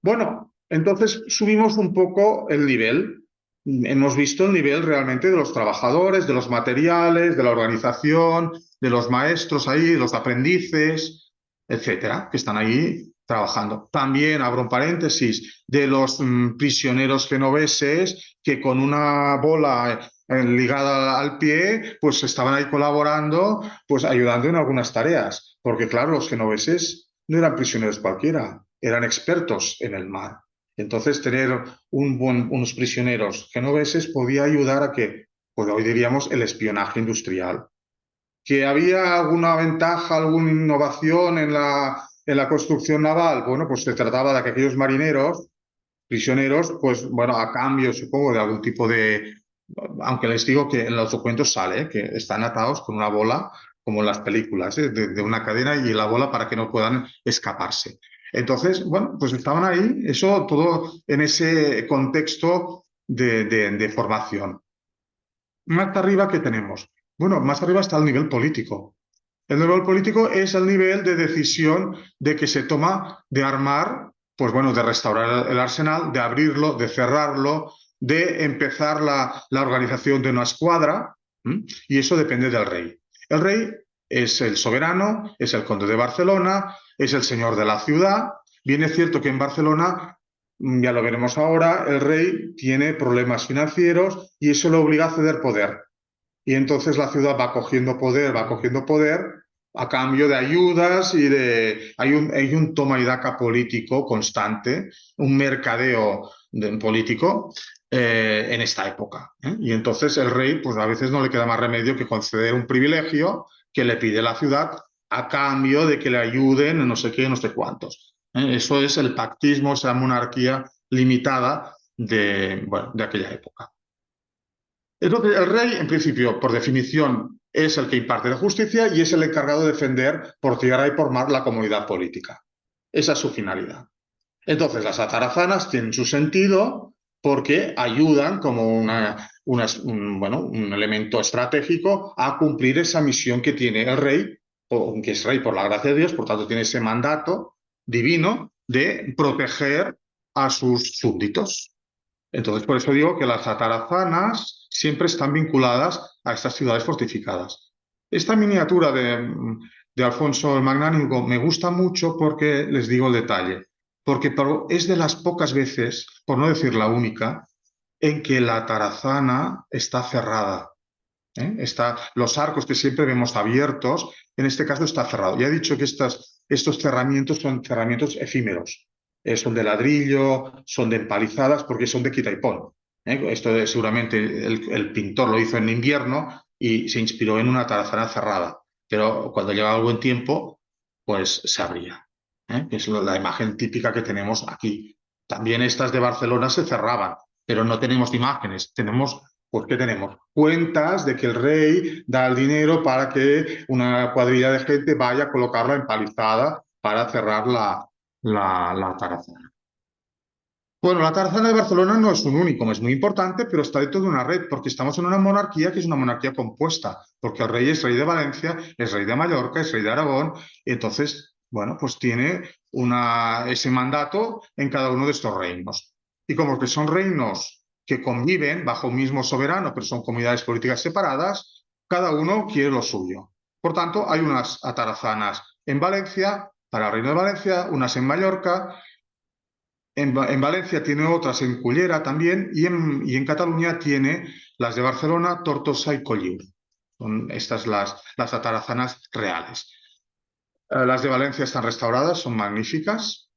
Speaker 2: Bueno, entonces subimos un poco el nivel. Hemos visto el nivel realmente de los trabajadores, de los materiales, de la organización, de los maestros ahí, de los aprendices, etcétera, que están ahí trabajando. También, abro un paréntesis, de los prisioneros genoveses que con una bola ligada al pie, pues estaban ahí colaborando, pues ayudando en algunas tareas. Porque claro, los genoveses no eran prisioneros cualquiera, eran expertos en el mar. Entonces, tener unos prisioneros genoveses podía ayudar a que, pues hoy diríamos, el espionaje industrial. ¿Que había alguna ventaja, alguna innovación en la construcción naval? Bueno, pues se trataba de que aquellos marineros, prisioneros, pues bueno, a cambio, supongo, de algún tipo de... Aunque les digo que en los documentos sale, que están atados con una bola, como en las películas, de una cadena y la bola para que no puedan escaparse. Entonces, bueno, pues estaban ahí, eso todo en ese contexto de formación. Más arriba, ¿qué tenemos? Bueno, más arriba está el nivel político. El nivel político es el nivel de decisión de que se toma de armar, pues bueno, de restaurar el arsenal, de abrirlo, de cerrarlo, de empezar la organización de una escuadra, y eso depende del rey. El rey es el soberano, es el conde de Barcelona, es el señor de la ciudad. Bien es cierto que en Barcelona, ya lo veremos ahora, el rey tiene problemas financieros y eso le obliga a ceder poder. Y entonces la ciudad va cogiendo poder a cambio de ayudas y de... Hay un toma y daca político constante, un mercadeo político en esta época. Y entonces el rey, pues a veces no le queda más remedio que conceder un privilegio que le pide la ciudad a cambio de que le ayuden en no sé qué, no sé cuántos. Eso es el pactismo, esa monarquía limitada bueno, de aquella época. Entonces, el rey, en principio, por definición, es el que imparte la justicia y es el encargado de defender por tierra y por mar la comunidad política. Esa es su finalidad. Entonces, las atarazanas tienen su sentido porque ayudan como un elemento estratégico a cumplir esa misión que tiene el rey, que es rey por la gracia de Dios, por tanto tiene ese mandato divino de proteger a sus súbditos. Entonces, por eso digo que las atarazanas siempre están vinculadas a estas ciudades fortificadas. Esta miniatura de Alfonso el Magnánimo me gusta mucho porque les digo el detalle, porque es de las pocas veces, por no decir la única, en que la atarazana está cerrada. Los arcos que siempre vemos abiertos, en este caso está cerrado. Ya he dicho que estos cerramientos son cerramientos efímeros. Son de ladrillo, son de empalizadas, porque son de quita y pon. Esto seguramente el pintor lo hizo en invierno y se inspiró en una tarazana cerrada. Pero cuando llevaba buen tiempo, pues se abría. Que es la imagen típica que tenemos aquí. También estas de Barcelona se cerraban, pero no tenemos imágenes, tenemos... Pues, ¿qué tenemos? Cuentas de que el rey da el dinero para que una cuadrilla de gente vaya a colocarla empalizada para cerrar la tarazana. Bueno, la tarazana de Barcelona no es un único, es muy importante, pero está dentro de una red, porque estamos en una monarquía que es una monarquía compuesta, porque el rey es rey de Valencia, es rey de Mallorca, es rey de Aragón, y entonces, bueno, pues tiene ese mandato en cada uno de estos reinos. Y como que son reinos que conviven bajo un mismo soberano, pero son comunidades políticas separadas, cada uno quiere lo suyo. Por tanto, hay unas atarazanas en Valencia, para el Reino de Valencia, unas en Mallorca, en Valencia tiene otras en Cullera también y en Cataluña tiene las de Barcelona, Tortosa y Colliure. Son estas las atarazanas reales. Las de Valencia están restauradas, son magníficas.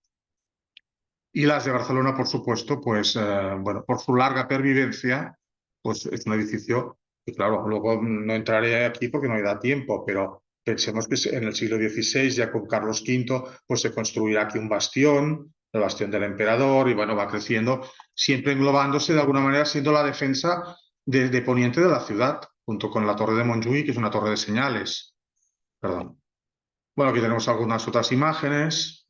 Speaker 2: Y las de Barcelona, por supuesto, pues bueno, por su larga pervivencia, pues es un edificio que, claro, luego no entraré aquí porque no me da tiempo, pero pensemos que en el siglo XVI, ya con Carlos V, pues se construirá aquí un bastión, el bastión del emperador, y bueno, va creciendo, siempre englobándose de alguna manera, siendo la defensa de poniente de la ciudad, junto con la torre de Montjuïc, que es una torre de señales. Perdón. Bueno, aquí tenemos algunas otras imágenes.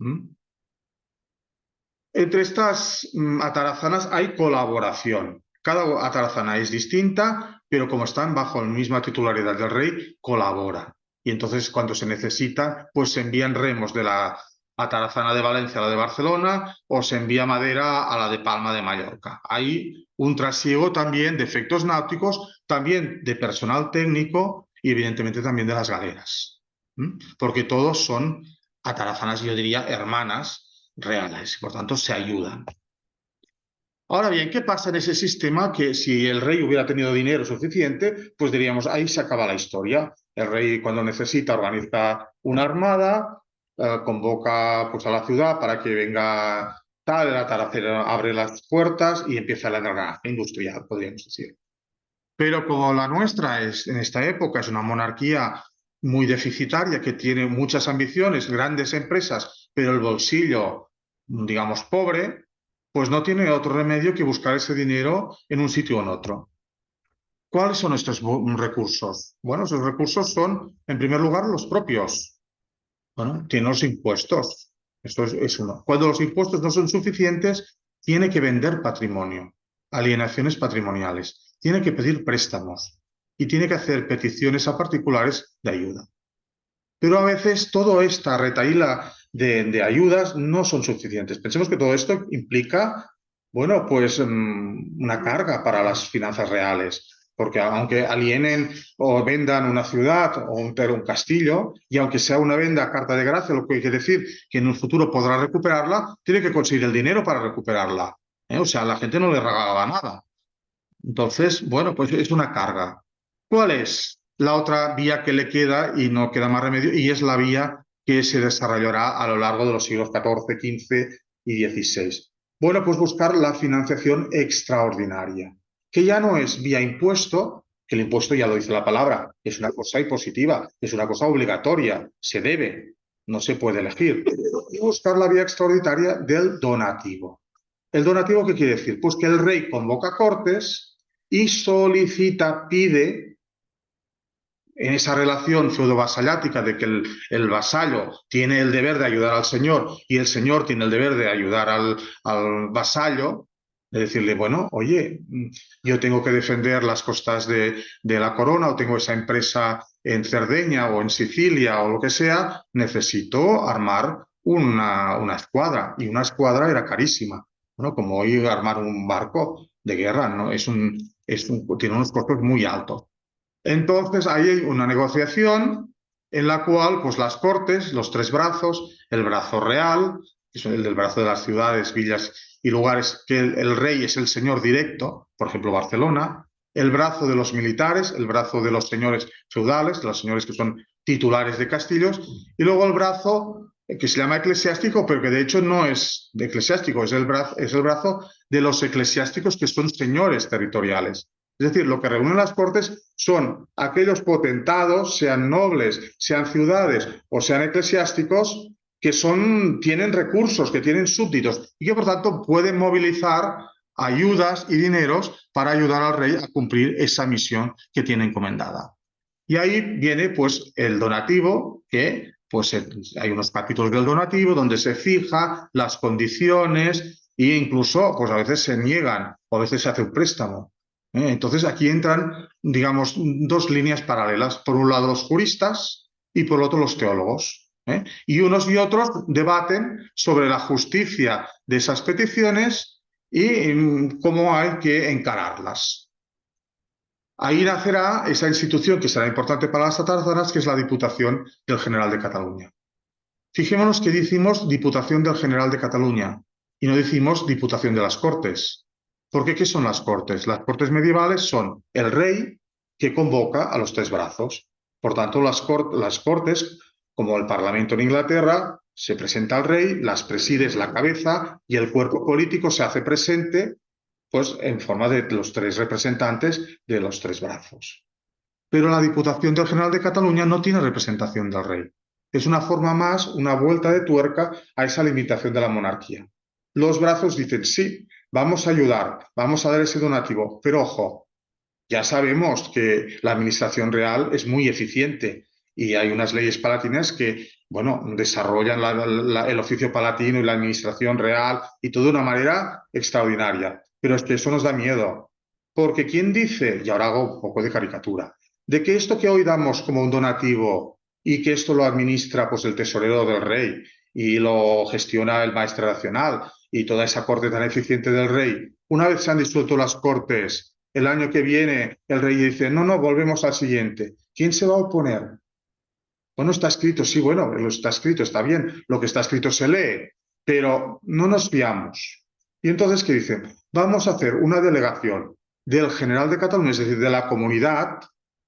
Speaker 2: Entre estas atarazanas hay colaboración. Cada atarazana es distinta, pero como están bajo la misma titularidad del rey, colaboran. y entonces cuando se necesita, pues se envían remos de la Atarazana de Valencia a la de Barcelona o se envía madera a la de Palma de Mallorca. Hay un trasiego también de efectos náuticos, también de personal técnico y evidentemente también de las galeras. Porque todos son atarazanas, yo diría, hermanas reales, por tanto se ayudan. Ahora bien, ¿qué pasa en ese sistema? Que si el rey hubiera tenido dinero suficiente, pues diríamos, ahí se acaba la historia. El rey cuando necesita organiza una armada, convoca pues, a la ciudad para que venga tal, el ataracero abre las puertas y empieza la engranaje industrial, podríamos decir. Pero como la nuestra es, en esta época es una monarquía muy deficitaria, que tiene muchas ambiciones, grandes empresas, pero el bolsillo, digamos, pobre, pues no tiene otro remedio que buscar ese dinero en un sitio o en otro. ¿Cuáles son estos recursos? Bueno, esos recursos son, en primer lugar, los propios. Bueno, tiene los impuestos. Esto es uno. Cuando los impuestos no son suficientes, tiene que vender patrimonio, alienaciones patrimoniales, tiene que pedir préstamos y tiene que hacer peticiones a particulares de ayuda. Pero a veces toda esta retahíla de ayudas no son suficientes. Pensemos que todo esto implica, bueno, pues una carga para las finanzas reales. Porque aunque alienen o vendan una ciudad o un castillo, y aunque sea una venda a carta de gracia, lo que quiere decir que en un futuro podrá recuperarla, tiene que conseguir el dinero para recuperarla. O sea, la gente no le regalaba nada. Entonces, bueno, pues es una carga. ¿Cuál es la otra vía que le queda y no queda más remedio? Y es la vía que se desarrollará a lo largo de los siglos XIV, XV y XVI. Bueno, pues buscar la financiación extraordinaria, que ya no es vía impuesto, que el impuesto ya lo dice la palabra, es una cosa impositiva, es una cosa obligatoria, se debe, no se puede elegir. Y buscar la vía extraordinaria del donativo. ¿El donativo qué quiere decir? Pues que el rey convoca cortes y solicita, pide, en esa relación feudo-vasallática de que el vasallo tiene el deber de ayudar al señor y el señor tiene el deber de ayudar al vasallo, de decirle, bueno, oye, yo tengo que defender las costas de la corona o tengo esa empresa en Cerdeña o en Sicilia o lo que sea, necesito armar una escuadra. Y una escuadra era carísima. Bueno, como hoy armar un barco de guerra, ¿no? Tiene unos costos muy altos. Entonces, ahí hay una negociación en la cual pues, las cortes, los tres brazos, el brazo real, que es el del brazo de las ciudades, villas y lugares, que el rey es el señor directo, por ejemplo, Barcelona, el brazo de los militares, el brazo de los señores feudales, de los señores que son titulares de castillos, y luego el brazo que se llama eclesiástico, pero que de hecho no es eclesiástico, es el brazo de los eclesiásticos que son señores territoriales. Es decir, lo que reúnen las cortes son aquellos potentados, sean nobles, sean ciudades o sean eclesiásticos, que tienen recursos, que tienen súbditos y que por tanto pueden movilizar ayudas y dineros para ayudar al rey a cumplir esa misión que tiene encomendada. Y ahí viene pues el donativo, que pues hay unos capítulos del donativo donde se fija las condiciones e incluso pues a veces se niegan o a veces se hace un préstamo. Entonces aquí entran, digamos, dos líneas paralelas. Por un lado los juristas y por otro los teólogos. Y unos y otros debaten sobre la justicia de esas peticiones y cómo hay que encararlas. Ahí nacerá esa institución que será importante para las atarazanas, que es la Diputación del General de Cataluña. Fijémonos que decimos Diputación del General de Cataluña y no decimos Diputación de las Cortes. ¿Por qué? ¿Qué son las Cortes? Las Cortes medievales son el rey que convoca a los tres brazos. Por tanto, las Cortes, como el Parlamento en Inglaterra, se presenta al rey, las preside la cabeza y el cuerpo político se hace presente pues, en forma de los tres representantes de los tres brazos. Pero la Diputación del General de Cataluña no tiene representación del rey. Es una forma más, una vuelta de tuerca a esa limitación de la monarquía. Los brazos dicen, sí, vamos a ayudar, vamos a dar ese donativo, pero ojo, ya sabemos que la administración real es muy eficiente y hay unas leyes palatinas que, bueno, desarrollan el oficio palatino y la administración real y todo de una manera extraordinaria. Pero es que eso nos da miedo, porque ¿quién dice, y ahora hago un poco de caricatura, de que esto que hoy damos como un donativo y que esto lo administra pues el tesorero del rey y lo gestiona el maestre nacional y toda esa corte tan eficiente del rey. Una vez se han disuelto las cortes, el año que viene el rey dice, no, no, volvemos al siguiente. ¿Quién se va a oponer? Bueno, está escrito, sí, bueno, lo está escrito, está bien, lo que está escrito se lee, pero no nos fiamos. Y entonces, ¿qué dicen? Vamos a hacer una delegación del general de Cataluña, es decir, de la comunidad,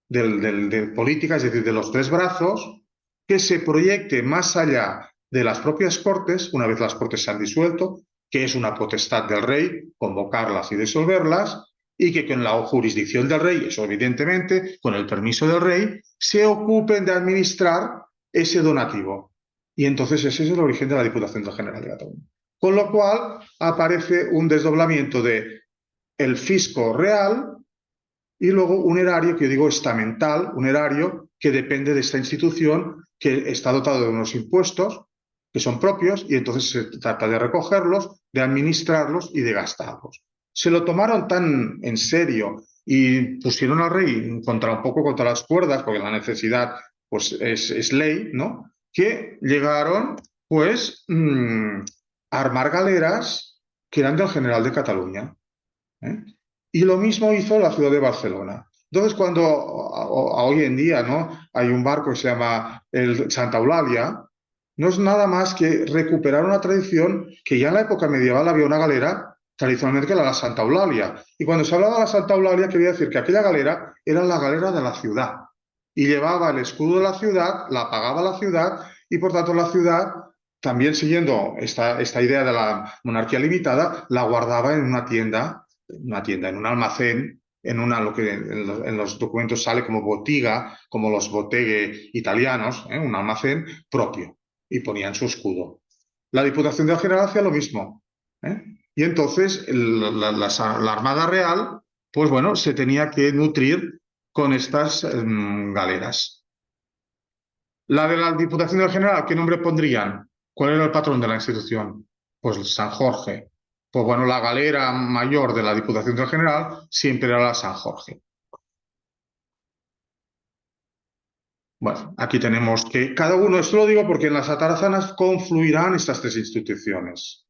Speaker 2: de política, es decir, de los tres brazos, que se proyecte más allá de las propias cortes, una vez las cortes se han disuelto, que es una potestad del rey convocarlas y disolverlas, y que con la jurisdicción del rey, eso evidentemente, con el permiso del rey, se ocupen de administrar ese donativo. Y entonces ese es el origen de la Diputación del General de Cataluña. Con lo cual aparece un desdoblamiento de el fisco real y luego un erario que yo digo estamental, un erario que depende de esta institución que está dotado de unos impuestos que son propios y entonces se trata de recogerlos, de administrarlos y de gastarlos. Se lo tomaron tan en serio y pusieron al rey un poco contra las cuerdas, porque la necesidad pues, es ley, ¿no? Que llegaron pues a armar galeras que eran del general de Cataluña. ¿Eh? Y lo mismo hizo la ciudad de Barcelona. Entonces, cuando hoy en día, ¿no?, hay un barco que se llama el Santa Eulàlia, no es nada más que recuperar una tradición que ya en la época medieval había una galera, tradicionalmente que era la Santa Eulàlia. Y cuando se hablaba de la Santa Eulàlia, quería decir que aquella galera era la galera de la ciudad. Y llevaba el escudo de la ciudad, la pagaba la ciudad, y por tanto la ciudad, también siguiendo esta idea de la monarquía limitada, la guardaba en una tienda, en un almacén, lo que en los documentos sale como botiga, como los botteghe italianos, un almacén propio, y ponían su escudo. La Diputación del General hacía lo mismo. Y entonces la Armada Real, pues bueno, se tenía que nutrir con estas galeras. La de la Diputación del General, ¿qué nombre pondrían? ¿Cuál era el patrón de la institución? Pues San Jorge. Pues bueno, la galera mayor de la Diputación del General siempre era la San Jorge. Bueno, aquí tenemos que cada uno, esto lo digo porque en las atarazanas confluirán estas tres instituciones.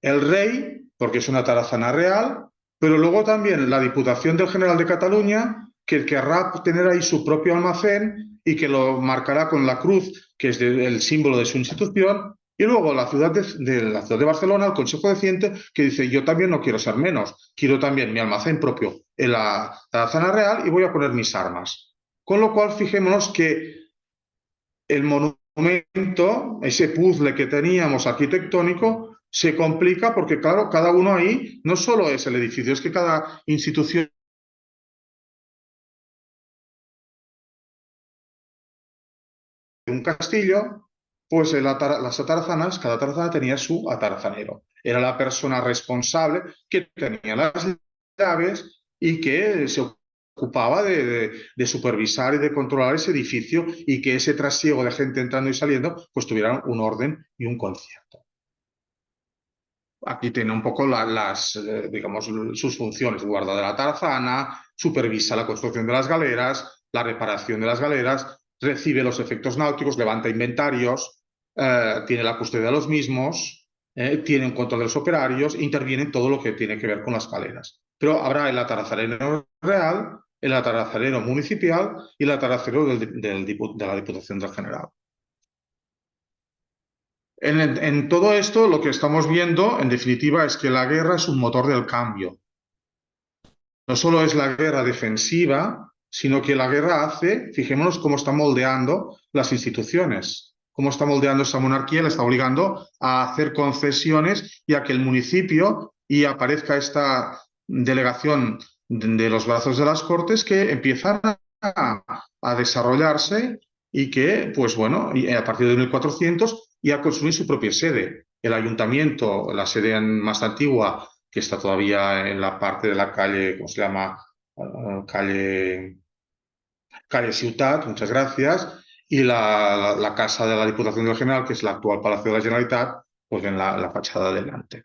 Speaker 2: El rey, porque es una atarazana real, pero luego también la Diputación del General de Cataluña, que querrá tener ahí su propio almacén y que lo marcará con la cruz, que es el símbolo de su institución, y luego la ciudad de Barcelona, el Consejo de Ciente, que dice, yo también no quiero ser menos, quiero también mi almacén propio en la Atarazana Real y voy a poner mis armas. Con lo cual, fijémonos que el monumento, ese puzzle que teníamos arquitectónico, se complica porque, claro, cada uno ahí no solo es el edificio, es que cada institución de un castillo, pues las atarazanas, cada atarazana tenía su atarazanero. Era la persona responsable que tenía las llaves y que se ocupaba de supervisar y de controlar ese edificio y que ese trasiego de gente entrando y saliendo pues tuviera un orden y un concierto. Aquí tiene un poco digamos, sus funciones. Guarda de la tarazana, supervisa la construcción de las galeras, la reparación de las galeras, recibe los efectos náuticos, levanta inventarios, tiene la custodia de los mismos, tiene un control de los operarios, interviene en todo lo que tiene que ver con las galeras. Pero habrá el atarazanero real, el atarazanero municipal y el atarazanero de la Diputación del General. En todo esto, lo que estamos viendo, en definitiva, es que la guerra es un motor del cambio. No solo es la guerra defensiva, sino que la guerra hace, fijémonos cómo está moldeando las instituciones, cómo está moldeando esa monarquía, le está obligando a hacer concesiones y a que el municipio y aparezca esta delegación de los brazos de las Cortes que empiezan a desarrollarse y que, pues bueno, a partir de 1400 y a construir su propia sede. El ayuntamiento, la sede más antigua, que está todavía en la parte de la calle, ¿cómo se llama? Calle Ciutat, muchas gracias, y la casa de la Diputación del General, que es el actual Palacio de la Generalitat, pues en la fachada delante.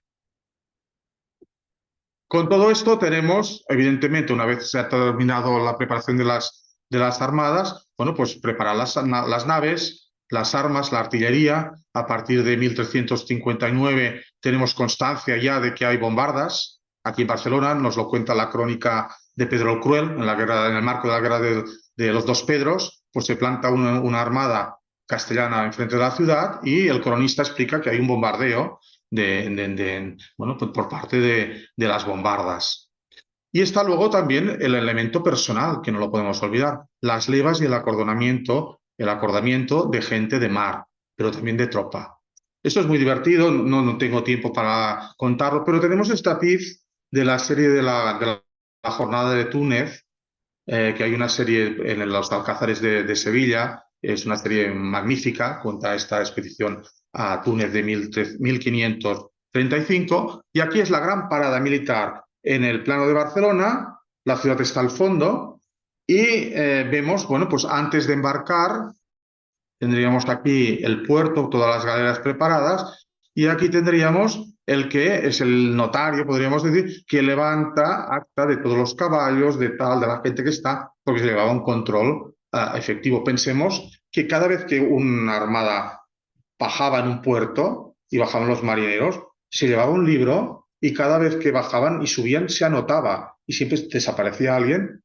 Speaker 2: Con todo esto tenemos, evidentemente, una vez se ha terminado la preparación de las de las armadas, bueno, pues preparar las naves, las armas, la artillería. A partir de 1359 tenemos constancia ya de que hay bombardas. Aquí en Barcelona nos lo cuenta la crónica de Pedro el Cruel, en el marco de la guerra de los dos Pedros, pues se planta una armada castellana enfrente de la ciudad y el cronista explica que hay un bombardeo bueno, pues por parte de las bombardas. Y está luego también el elemento personal, que no lo podemos olvidar, las levas y el acordamiento de gente de mar, pero también de tropa. Esto es muy divertido, no tengo tiempo para contarlo, pero tenemos esta tapiz de la serie de la jornada de Túnez, que hay una serie en los Alcázares de Sevilla, es una serie magnífica, cuenta esta expedición a Túnez de 1535, y aquí es la gran parada militar en el plano de Barcelona, la ciudad está al fondo, y vemos, bueno, pues antes de embarcar, tendríamos aquí el puerto, todas las galeras preparadas, y aquí tendríamos el que es el notario, podríamos decir, que levanta acta de todos los caballos, de la gente que está, porque se llevaba un control efectivo. Pensemos que cada vez que una armada bajaba en un puerto y bajaban los marineros, se llevaba un libro y cada vez que bajaban y subían se anotaba. Y siempre desaparecía alguien,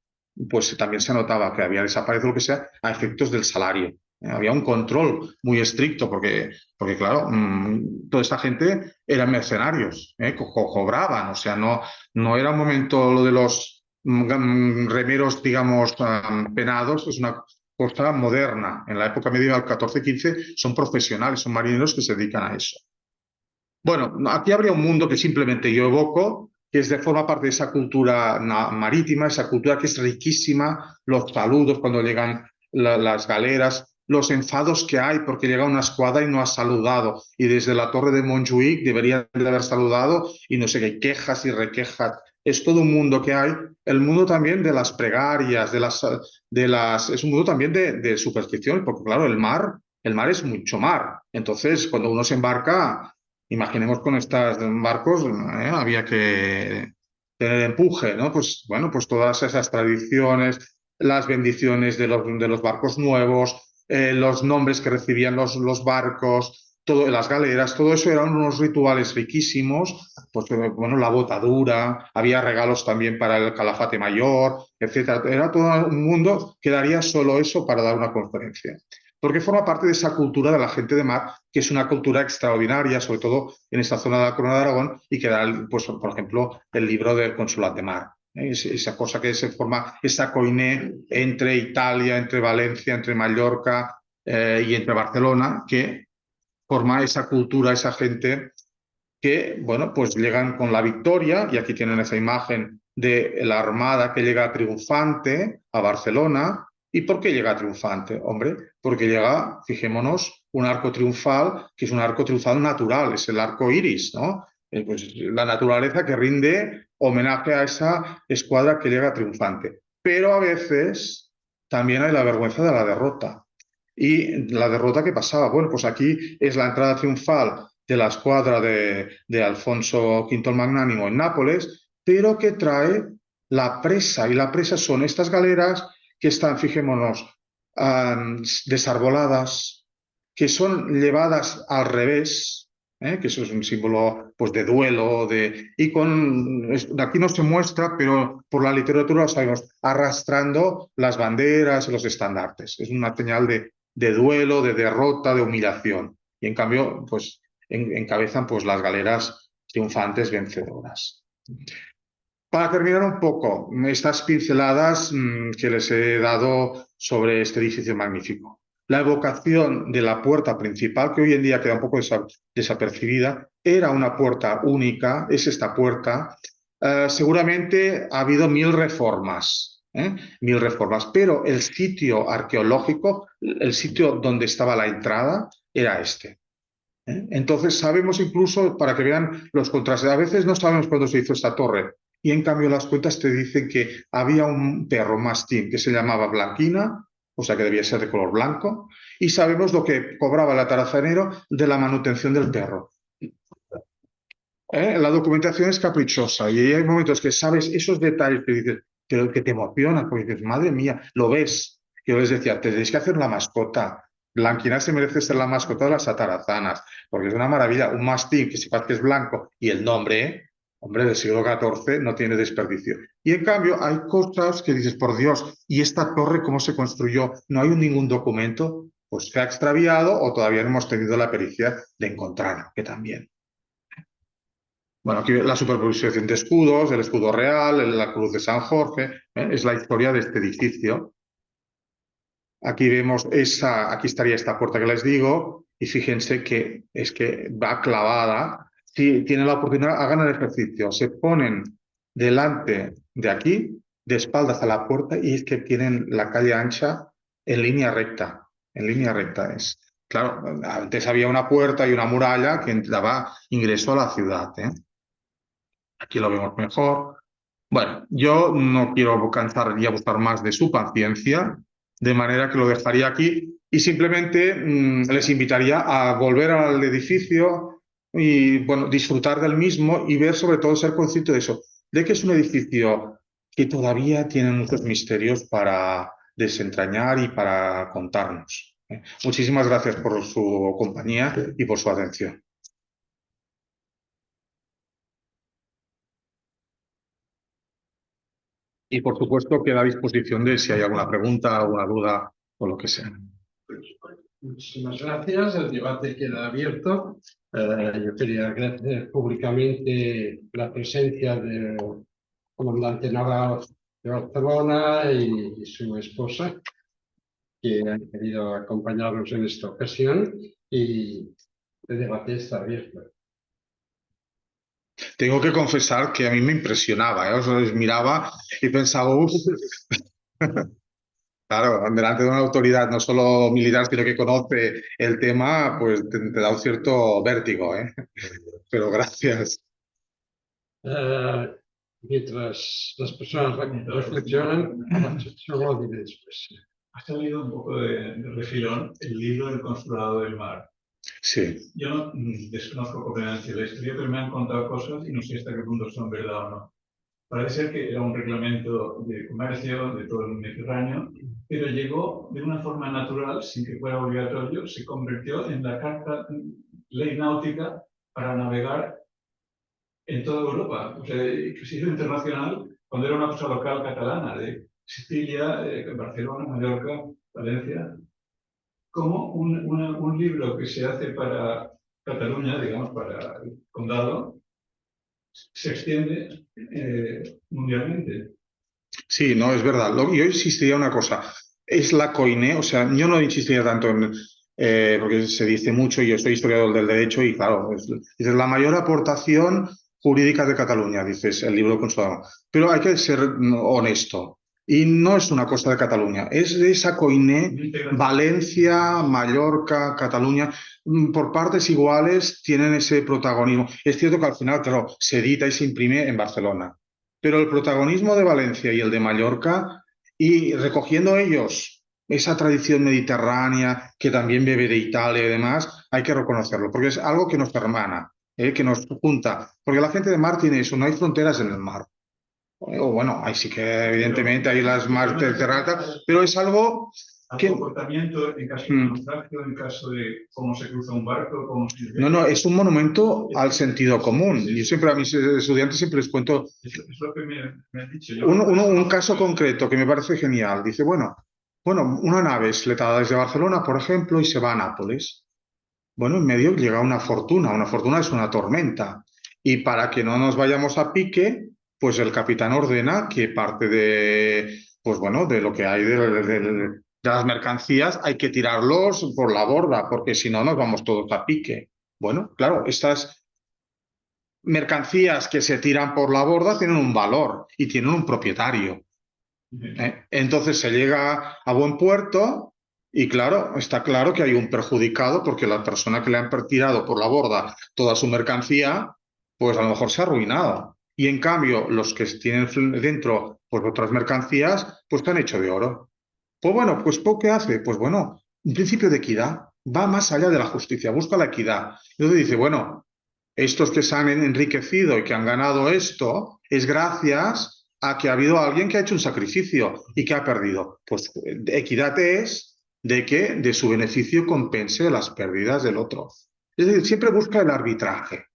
Speaker 2: pues también se anotaba que había desaparecido lo que sea a efectos del salario. Había un control muy estricto porque claro, toda esta gente eran mercenarios, cobraban, o sea, no era un momento lo de los remeros, digamos, penados, es una cosa moderna. En la época medieval, 14-15, son profesionales, son marineros que se dedican a eso. Bueno, aquí habría un mundo que simplemente yo evoco, que forma parte de esa cultura marítima, esa cultura que es riquísima, los saludos cuando llegan las galeras, los enfados que hay porque llega una escuadra y no ha saludado, y desde la torre de Montjuïc deberían de haber saludado, y no sé qué, quejas y requejas. Es todo un mundo que hay, el mundo también de las plegarias, es un mundo también de superstición, porque claro, el mar es mucho mar. Entonces, cuando uno se embarca, imaginemos con estos barcos, había que tener empuje, ¿no? Pues bueno, pues todas esas tradiciones, las bendiciones de los barcos nuevos, los nombres que recibían los barcos, las galeras, todo eso eran unos rituales riquísimos, pues bueno, la botadura, había regalos también para el calafate mayor, etcétera. Era todo un mundo que daría solo eso para dar una conferencia, porque forma parte de esa cultura de la gente de mar, que es una cultura extraordinaria, sobre todo en esta zona de la Corona de Aragón, y que da, pues, por ejemplo, el libro del Consulat de Mar. Esa cosa que se forma, esa coiné entre Italia, entre Valencia, entre Mallorca y entre Barcelona, que forma esa cultura, esa gente que, bueno, pues llegan con la victoria, y aquí tienen esa imagen de la armada que llega triunfante a Barcelona. ¿Y por qué llega triunfante? Hombre, porque llega, fijémonos, un arco triunfal, que es un arco triunfal natural, es el arco iris, ¿no? Pues la naturaleza que rinde homenaje a esa escuadra que llega triunfante. Pero a veces también hay la vergüenza de la derrota. ¿Y la derrota qué pasaba? Bueno, pues aquí es la entrada triunfal de la escuadra de Alfonso V el Magnánimo en Nápoles, pero que trae la presa, y la presa son estas galeras que están, fijémonos, desarboladas, que son llevadas al revés, que eso es un símbolo pues, de duelo, aquí no se muestra, pero por la literatura lo sabemos, arrastrando las banderas y los estandartes. Es una señal de duelo, de derrota, de humillación. Y en cambio, pues encabezan pues, las galeras triunfantes vencedoras. Para terminar un poco, estas pinceladas que les he dado sobre este edificio magnífico. La evocación de la puerta principal, que hoy en día queda un poco desapercibida, era una puerta única, es esta puerta. Seguramente ha habido 1000 reformas, 1000 reformas, pero el sitio arqueológico, el sitio donde estaba la entrada, era este. Entonces sabemos incluso, para que vean los contrastes, a veces no sabemos cuándo se hizo esta torre, y en cambio las cuentas te dicen que había un perro mastín que se llamaba Blanquina, o sea que debía ser de color blanco, y sabemos lo que cobraba el atarazanero de la manutención del perro. La documentación es caprichosa, y hay momentos que sabes esos detalles que dices, pero que te emocionan, porque dices, madre mía, lo ves, que yo les decía, tenéis que hacer una mascota. Blanquina se merece ser la mascota de las atarazanas, porque es una maravilla. Un mastín que sepas que es blanco y el nombre, hombre, del siglo XIV no tiene desperdicio. Y en cambio hay cosas que dices, por Dios, ¿y esta torre cómo se construyó? No hay ningún documento, pues se ha extraviado o todavía no hemos tenido la pericia de encontrarlo, que también. Bueno, aquí la superposición de escudos, el escudo real, la cruz de San Jorge, es la historia de este edificio. Aquí vemos aquí estaría esta puerta que les digo, y fíjense que es que va clavada. Si tienen la oportunidad, hagan el ejercicio. Se ponen delante de aquí, de espaldas a la puerta, y es que tienen la calle ancha en línea recta. En línea recta es. Claro, antes había una puerta y una muralla que daba ingreso a la ciudad, ¿eh? Aquí lo vemos mejor. Bueno, yo no quiero cansar y abusar más de su paciencia, de manera que lo dejaría aquí y simplemente les invitaría a volver al edificio y bueno, disfrutar del mismo y ver, sobre todo, ser consciente de eso, de que es un edificio que todavía tiene muchos misterios para desentrañar y para contarnos. Muchísimas gracias por su compañía y por su atención. Y por supuesto queda a disposición de si hay alguna pregunta, alguna duda o lo que sea.
Speaker 1: Muchísimas gracias. El debate queda abierto. Yo quería agradecer públicamente la presencia del comandante naval de Barcelona y su esposa, que han querido acompañarnos en esta ocasión, y el debate está abierto.
Speaker 2: Tengo que confesar que a mí me impresionaba, ¿eh? Os miraba y pensaba, uff, claro, delante de una autoridad no solo militar, sino que conoce el tema, pues te da un cierto vértigo, ¿eh? Pero gracias.
Speaker 1: Mientras las personas reflexionan, yo lo diré después.
Speaker 3: Ha salido un poco de refilón el libro del Consulado del Mar.
Speaker 2: Sí.
Speaker 3: Yo desconozco completamente la historia, pero me han contado cosas y no sé hasta qué punto son verdad o no. Parece ser que era un reglamento de comercio de todo el Mediterráneo, pero llegó de una forma natural, sin que fuera obligatorio, se convirtió en la carta ley náutica para navegar en toda Europa. O sea, inclusive internacional, cuando era una cosa local catalana, de Sicilia, Barcelona, Mallorca, Valencia, como un libro que se hace para Cataluña, digamos, para el condado, se extiende mundialmente.
Speaker 2: Sí, no, es verdad. Yo insistiría en una cosa. Es la COINE, o sea, yo no insistiría tanto en... porque se dice mucho, y yo soy historiador del derecho, y claro, es la mayor aportación jurídica de Cataluña, dices, el libro consulado. Pero hay que ser honesto. Y no es una cosa de Cataluña, es de esa COINE, Valencia, Mallorca, Cataluña, por partes iguales tienen ese protagonismo. Es cierto que al final, claro, se edita y se imprime en Barcelona. Pero el protagonismo de Valencia y el de Mallorca, y recogiendo ellos esa tradición mediterránea que también bebe de Italia y demás, hay que reconocerlo, porque es algo que nos hermana, que nos junta. Porque la gente de mar tiene eso, no hay fronteras en el mar. O bueno, ahí sí que evidentemente hay las más terrestres, pero es algo
Speaker 3: que... comportamiento en caso de naufragio, en caso de cómo se cruza un barco, cómo se...
Speaker 2: No, es un monumento al sentido común. Yo siempre a mis estudiantes siempre les cuento
Speaker 3: es lo que me han dicho.
Speaker 2: Un caso concreto que me parece genial. Dice, bueno, una nave es fletada desde Barcelona, por ejemplo, y se va a Nápoles. Bueno, en medio llega una fortuna es una tormenta. Y para que no nos vayamos a pique, pues el capitán ordena que parte de, pues bueno, de lo que hay de las mercancías hay que tirarlos por la borda, porque si no nos vamos todos a pique. Bueno, claro, estas mercancías que se tiran por la borda tienen un valor y tienen un propietario. Entonces se llega a buen puerto y claro, está claro que hay un perjudicado porque la persona que le han tirado por la borda toda su mercancía, pues a lo mejor se ha arruinado. Y en cambio, los que tienen dentro pues otras mercancías, pues están hechos de oro. Pues bueno, pues ¿qué hace? Pues bueno, un principio de equidad. Va más allá de la justicia, busca la equidad. Entonces dice, bueno, estos que se han enriquecido y que han ganado esto es gracias a que ha habido alguien que ha hecho un sacrificio y que ha perdido. Pues equidad es de que de su beneficio compense las pérdidas del otro. Es decir, siempre busca el arbitraje.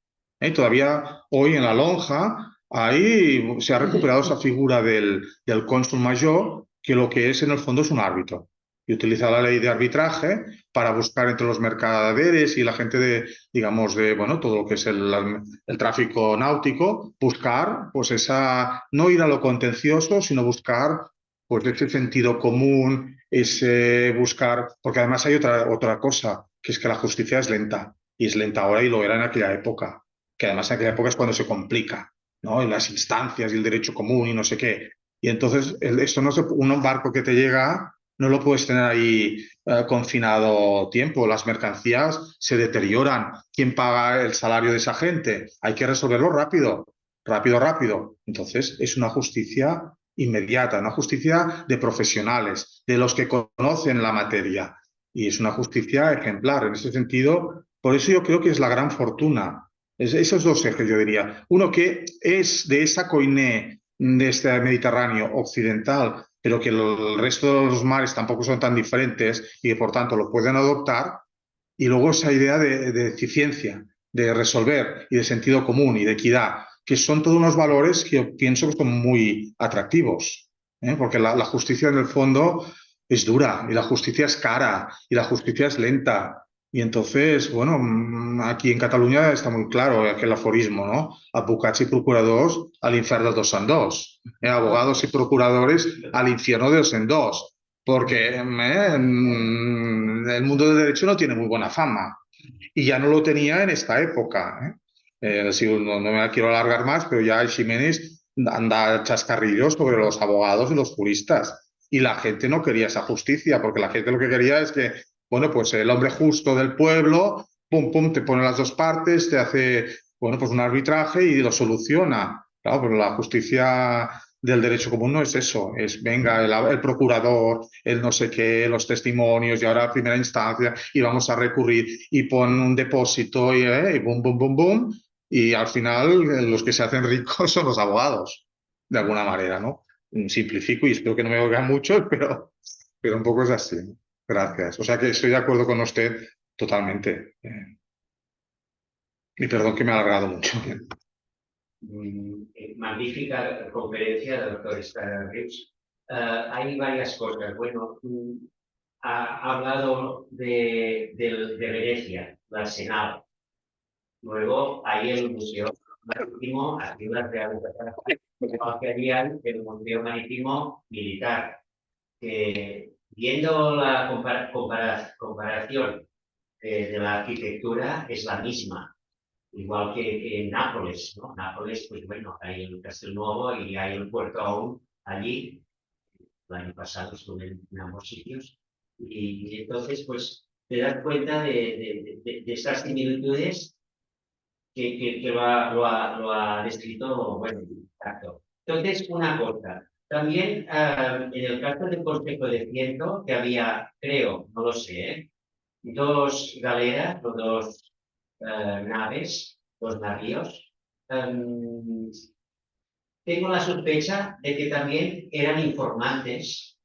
Speaker 2: Todavía hoy en la lonja ahí se ha recuperado esa figura del cónsul mayor, que lo que es en el fondo es un árbitro. Y utiliza la ley de arbitraje para buscar entre los mercaderes y la gente de, digamos, de, bueno, todo lo que es el tráfico náutico, buscar, pues esa, no ir a lo contencioso, sino buscar, pues ese sentido común, ese buscar, porque además hay otra cosa, que es que la justicia es lenta, y es lenta ahora y lo era en aquella época, que además en aquella época es cuando se complica, ¿no? En las instancias y el derecho común y no sé qué. Y entonces, esto no es un barco que te llega, no lo puedes tener ahí confinado tiempo. Las mercancías se deterioran. ¿Quién paga el salario de esa gente? Hay que resolverlo rápido, rápido, rápido. Entonces, es una justicia inmediata, una justicia de profesionales, de los que conocen la materia. Y es una justicia ejemplar en ese sentido. Por eso yo creo que es la gran fortuna. Esos dos ejes, yo diría. Uno que es de esa coiné de este Mediterráneo occidental, pero que el resto de los mares tampoco son tan diferentes y que por tanto lo pueden adoptar. Y luego esa idea de eficiencia, de resolver y de sentido común y de equidad, que son todos unos valores que yo pienso que son muy atractivos, porque la justicia en el fondo es dura y la justicia es cara y la justicia es lenta. Y entonces, bueno, aquí en Cataluña está muy claro aquel aforismo, ¿no? Advocats y procuradors al infierno de dos en dos. Abogados y procuradores al infierno de dos en dos. Porque el mundo del derecho no tiene muy buena fama. Y ya no lo tenía en esta época. No me la quiero alargar más, pero ya el Ximénez anda chascarrillos sobre los abogados y los juristas. Y la gente no quería esa justicia, porque la gente lo que quería es que, bueno, pues el hombre justo del pueblo, pum, pum, te pone las dos partes, te hace, bueno, pues un arbitraje y lo soluciona. Claro, pero la justicia del derecho común no es eso, es venga el procurador, el no sé qué, los testimonios y ahora primera instancia y vamos a recurrir y pon un depósito y boom, boom, boom, boom y al final los que se hacen ricos son los abogados, de alguna manera, ¿no? Simplifico y espero que no me oigan mucho, pero un poco es así. Gracias. O sea que estoy de acuerdo con usted totalmente. Y perdón que me he alargado mucho.
Speaker 4: Magnífica conferencia, doctor Rius. Hay varias cosas. Bueno, ha hablado de Venecia, la Arsenal. Luego hay el Museo Marítimo, aquí las realizaciones que habían el Museo Marítimo Militar. Viendo la comparación de la arquitectura, es la misma. Igual que en Nápoles, ¿no? Nápoles, pues bueno, hay el Castelnuovo y hay el Puerto aún allí. El año pasado estuve en ambos sitios. Y entonces, pues, te das cuenta de estas similitudes que lo ha descrito, bueno, exacto. Entonces, una cosa. También, en el caso del Consejo de Ciento, que había, creo, no lo sé, dos galeras o dos naves, dos navíos. Tengo la sospecha de que también eran informantes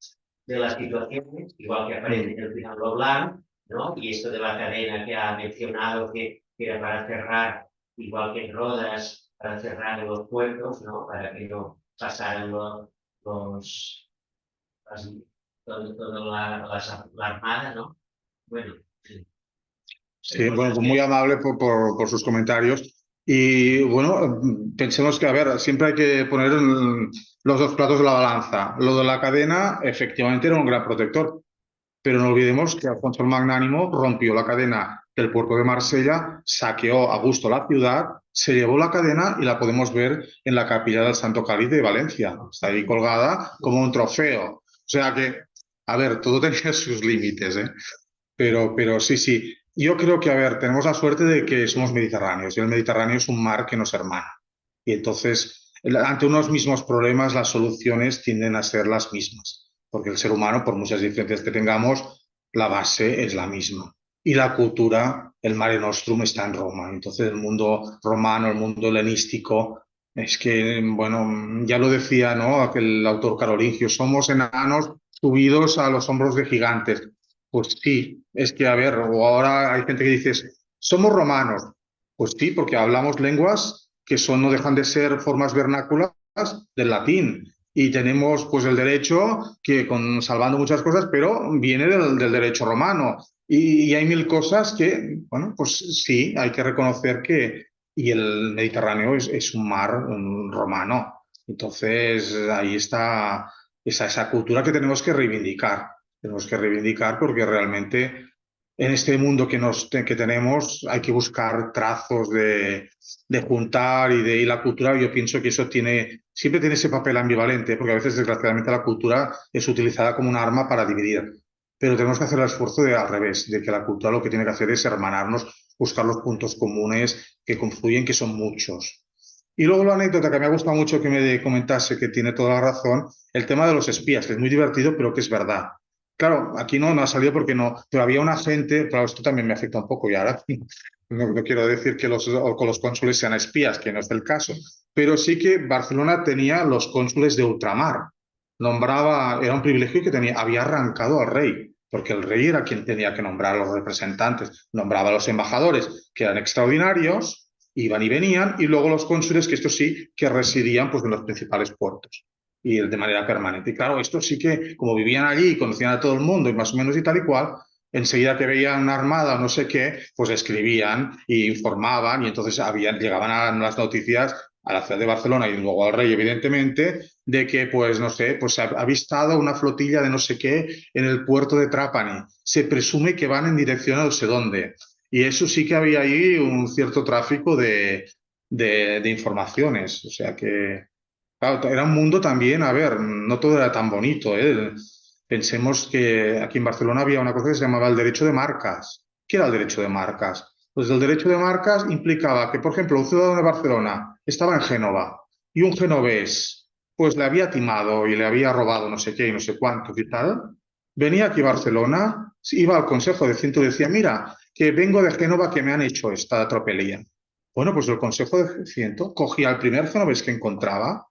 Speaker 4: de las situaciones, igual que aparece en el final Blanc, ¿no? Y esto de la cadena que ha mencionado que era para cerrar, igual que en Rodas, para cerrar los puertos, ¿no? Para que no pasaran toda la armada, ¿no? Bueno, sí.
Speaker 2: Sí, bueno, pues muy amable por sus comentarios. Y bueno, pensemos que, a ver, siempre hay que poner los dos platos de la balanza. Lo de la cadena, efectivamente, era un gran protector, pero no olvidemos que Alfonso el Magnánimo rompió la cadena del puerto de Marsella, saqueó a gusto la ciudad, se llevó la cadena y la podemos ver en la capilla del Santo Cáliz de Valencia. Está ahí colgada como un trofeo. O sea que, a ver, todo tenía sus límites, ¿eh? Pero sí, sí. Yo creo que, a ver, tenemos la suerte de que somos mediterráneos y el Mediterráneo es un mar que nos hermana. Y entonces, ante unos mismos problemas, las soluciones tienden a ser las mismas, porque el ser humano, por muchas diferencias que tengamos, la base es la misma. Y la cultura, el Mare Nostrum está en Roma. Entonces, el mundo romano, el mundo helenístico, Es que, bueno, ya lo decía, ¿no? Aquel autor carolingio, somos enanos subidos a los hombros de gigantes. Pues sí, es que, a ver, o ahora hay gente que dice, somos romanos. Pues sí, porque hablamos lenguas que son, no dejan de ser formas vernáculas del latín. Y tenemos, pues, el derecho, que salvando muchas cosas, pero viene del derecho romano. Y hay mil cosas que, bueno, pues sí, hay que reconocer que y el Mediterráneo es un mar romano. Entonces, ahí está esa cultura que tenemos que reivindicar. Tenemos que reivindicar porque realmente en este mundo que tenemos hay que buscar trazos de juntar y la cultura, yo pienso que eso siempre tiene ese papel ambivalente, porque a veces, desgraciadamente, la cultura es utilizada como un arma para dividir. Pero tenemos que hacer el esfuerzo al revés, de que la cultura lo que tiene que hacer es hermanarnos, buscar los puntos comunes que confluyen, que son muchos. Y luego la anécdota que me ha gustado mucho que me comentase, que tiene toda la razón, el tema de los espías, que es muy divertido, pero que es verdad. Claro, aquí no ha salido porque no, pero había una gente, claro, esto también me afecta un poco y ahora no quiero decir que los cónsules sean espías, que no es el caso, pero sí que Barcelona tenía los cónsules de ultramar. Era un privilegio que había arrancado al rey, porque el rey era quien tenía que nombrar a los representantes, nombraba a los embajadores, que eran extraordinarios, iban y venían, y luego los cónsules, que estos sí, que residían pues, en los principales puertos y de manera permanente. Y claro, esto sí que, como vivían allí y conocían a todo el mundo y más o menos y tal y cual, enseguida que veían una armada o no sé qué, pues escribían e informaban y entonces llegaban a las noticias a la ciudad de Barcelona y luego al rey, evidentemente, de que, pues, no sé, pues ha avistado una flotilla de no sé qué en el puerto de Trápani. Se presume que van en dirección a no sé dónde. Y eso sí que había ahí un cierto tráfico de informaciones. O sea que, claro, era un mundo también, a ver, no todo era tan bonito, ¿eh? Pensemos que aquí en Barcelona había una cosa que se llamaba el derecho de marcas. ¿Qué era el derecho de marcas? Pues el derecho de marcas implicaba que, por ejemplo, un ciudadano de Barcelona estaba en Génova y un genovés, pues le había timado y le había robado no sé qué y no sé cuánto y tal. Venía aquí a Barcelona, iba al Consejo de Ciento y decía, mira, que vengo de Génova que me han hecho esta tropelía. Bueno, pues el Consejo de Ciento cogía al primer genovés que encontraba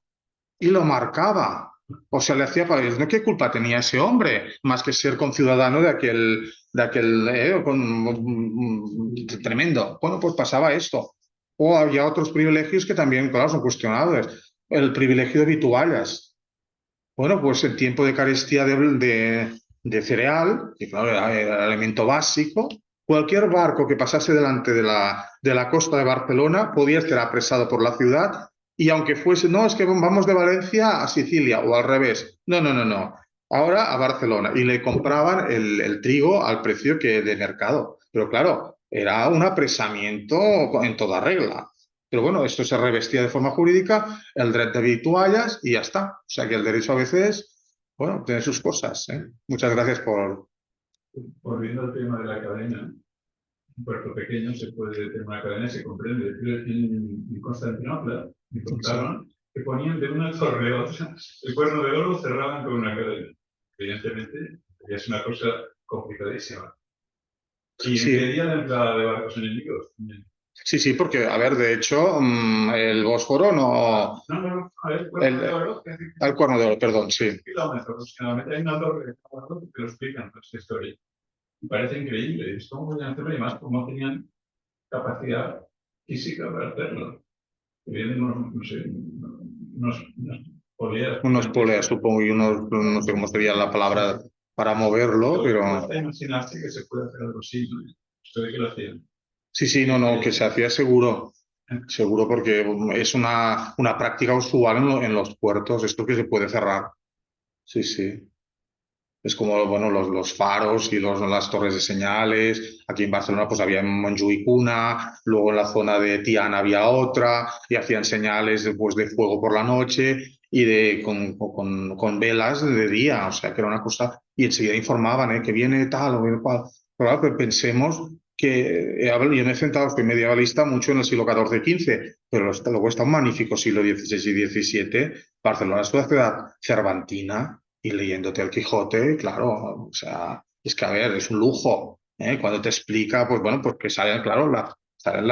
Speaker 2: y lo marcaba. O sea, le hacía pagar. ¿No? ¿Qué culpa tenía ese hombre? Más que ser conciudadano tremendo. Bueno, pues pasaba esto. O había otros privilegios que también, claro, son cuestionables. El privilegio de vituallas. Bueno, pues en tiempo de carestía de cereal, que claro, era el elemento básico, cualquier barco que pasase delante de la costa de Barcelona podía ser apresado por la ciudad y aunque fuese, no, es que vamos de Valencia a Sicilia o al revés. No, no, no, no. Ahora a Barcelona y le compraban el trigo al precio que de mercado. Pero claro, era un apresamiento en toda regla. Pero bueno, esto se revestía de forma jurídica, el derecho de toallas y ya está. O sea que el derecho a veces, bueno, tiene sus cosas, ¿eh? Muchas gracias por...
Speaker 3: Volviendo al tema de la cadena, un puerto pequeño se puede tener una cadena, se comprende. Pero en Constantinopla me contaron que ponían de una torre a otra el Cuerno de Oro, cerraban con una cadena. Evidentemente, es una cosa complicadísima. Y
Speaker 2: Sí,
Speaker 3: impedía la entrada de barcos enemigos.
Speaker 2: sí, sí, porque, a ver, de hecho, el Bósforo no...
Speaker 3: No, a ver, Cuerno de
Speaker 2: El,
Speaker 3: Oro, que hace
Speaker 2: el Cuerno de Oro, perdón, sí.
Speaker 3: kilómetros aproximadamente. Hay una torre que te lo explican esta historia. Me parece increíble. Es cómo podían hacerlo y más cómo tenían capacidad física para hacerlo. Vienen no sé, unos poleas
Speaker 2: Unos poleas,
Speaker 3: gigantescas.
Speaker 2: supongo, y unos, no sé cómo sería la palabra para moverlo,
Speaker 3: Pero
Speaker 2: pero...
Speaker 3: cuesta imaginarse que se puede hacer algo así, ¿no? Esto de que lo hacían.
Speaker 2: Sí, sí, no, no, que se hacía seguro. Seguro porque es una práctica usual en los puertos, esto que se puede cerrar. Sí, sí. Es como, bueno, los faros y las torres de señales. Aquí en Barcelona pues había en Montjuïc una, luego en la zona de Tiana había otra, y hacían señales pues, de fuego por la noche y con velas de día, o sea que era una cosa, y enseguida informaban que viene tal o viene cual. Pero claro, que pensemos que yo me he centrado, soy medievalista mucho en el siglo XIV-XV, pero luego está un magnífico siglo XVI y XVII. Barcelona es una ciudad cervantina y leyéndote el Quijote, claro, o sea, es que a ver, es un lujo, ¿eh? Cuando te explica, pues bueno, pues que salen, claro, salen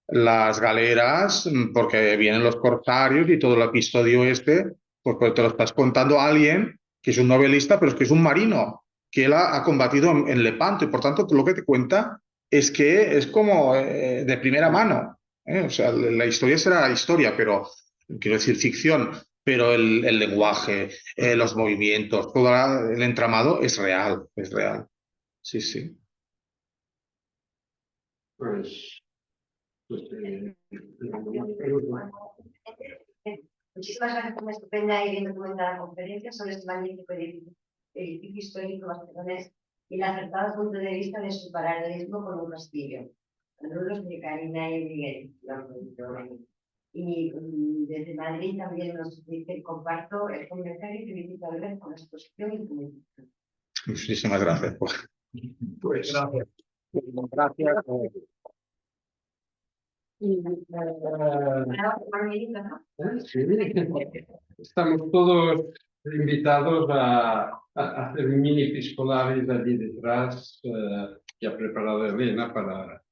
Speaker 2: las galeras, porque vienen los corsarios y todo el episodio este, pues te lo estás contando a alguien que es un novelista, pero es que es un marino, que él ha combatido en Lepanto, y por tanto lo que te cuenta es que es como de primera mano. O sea, la historia será la historia, pero quiero decir ficción, pero el lenguaje, los movimientos, todo el entramado es real, es real. Sí, sí.
Speaker 1: Pues,
Speaker 5: Muchísimas gracias por una estupenda y bien documentada conferencia sobre este magnífico edificio histórico barcelonés y el acertado punto de vista de su paralelismo con un castillo. Saludos de Karina y Miguel. Y desde Madrid también nos dice, comparto el comentario que visita a ver con la exposición y comunicación.
Speaker 2: Muchísimas gracias.
Speaker 1: pues
Speaker 3: Gracias.
Speaker 2: Gracias.
Speaker 1: sí, estamos todos invitados a hacer un mini epistolario de allí detrás que ha preparado Elena para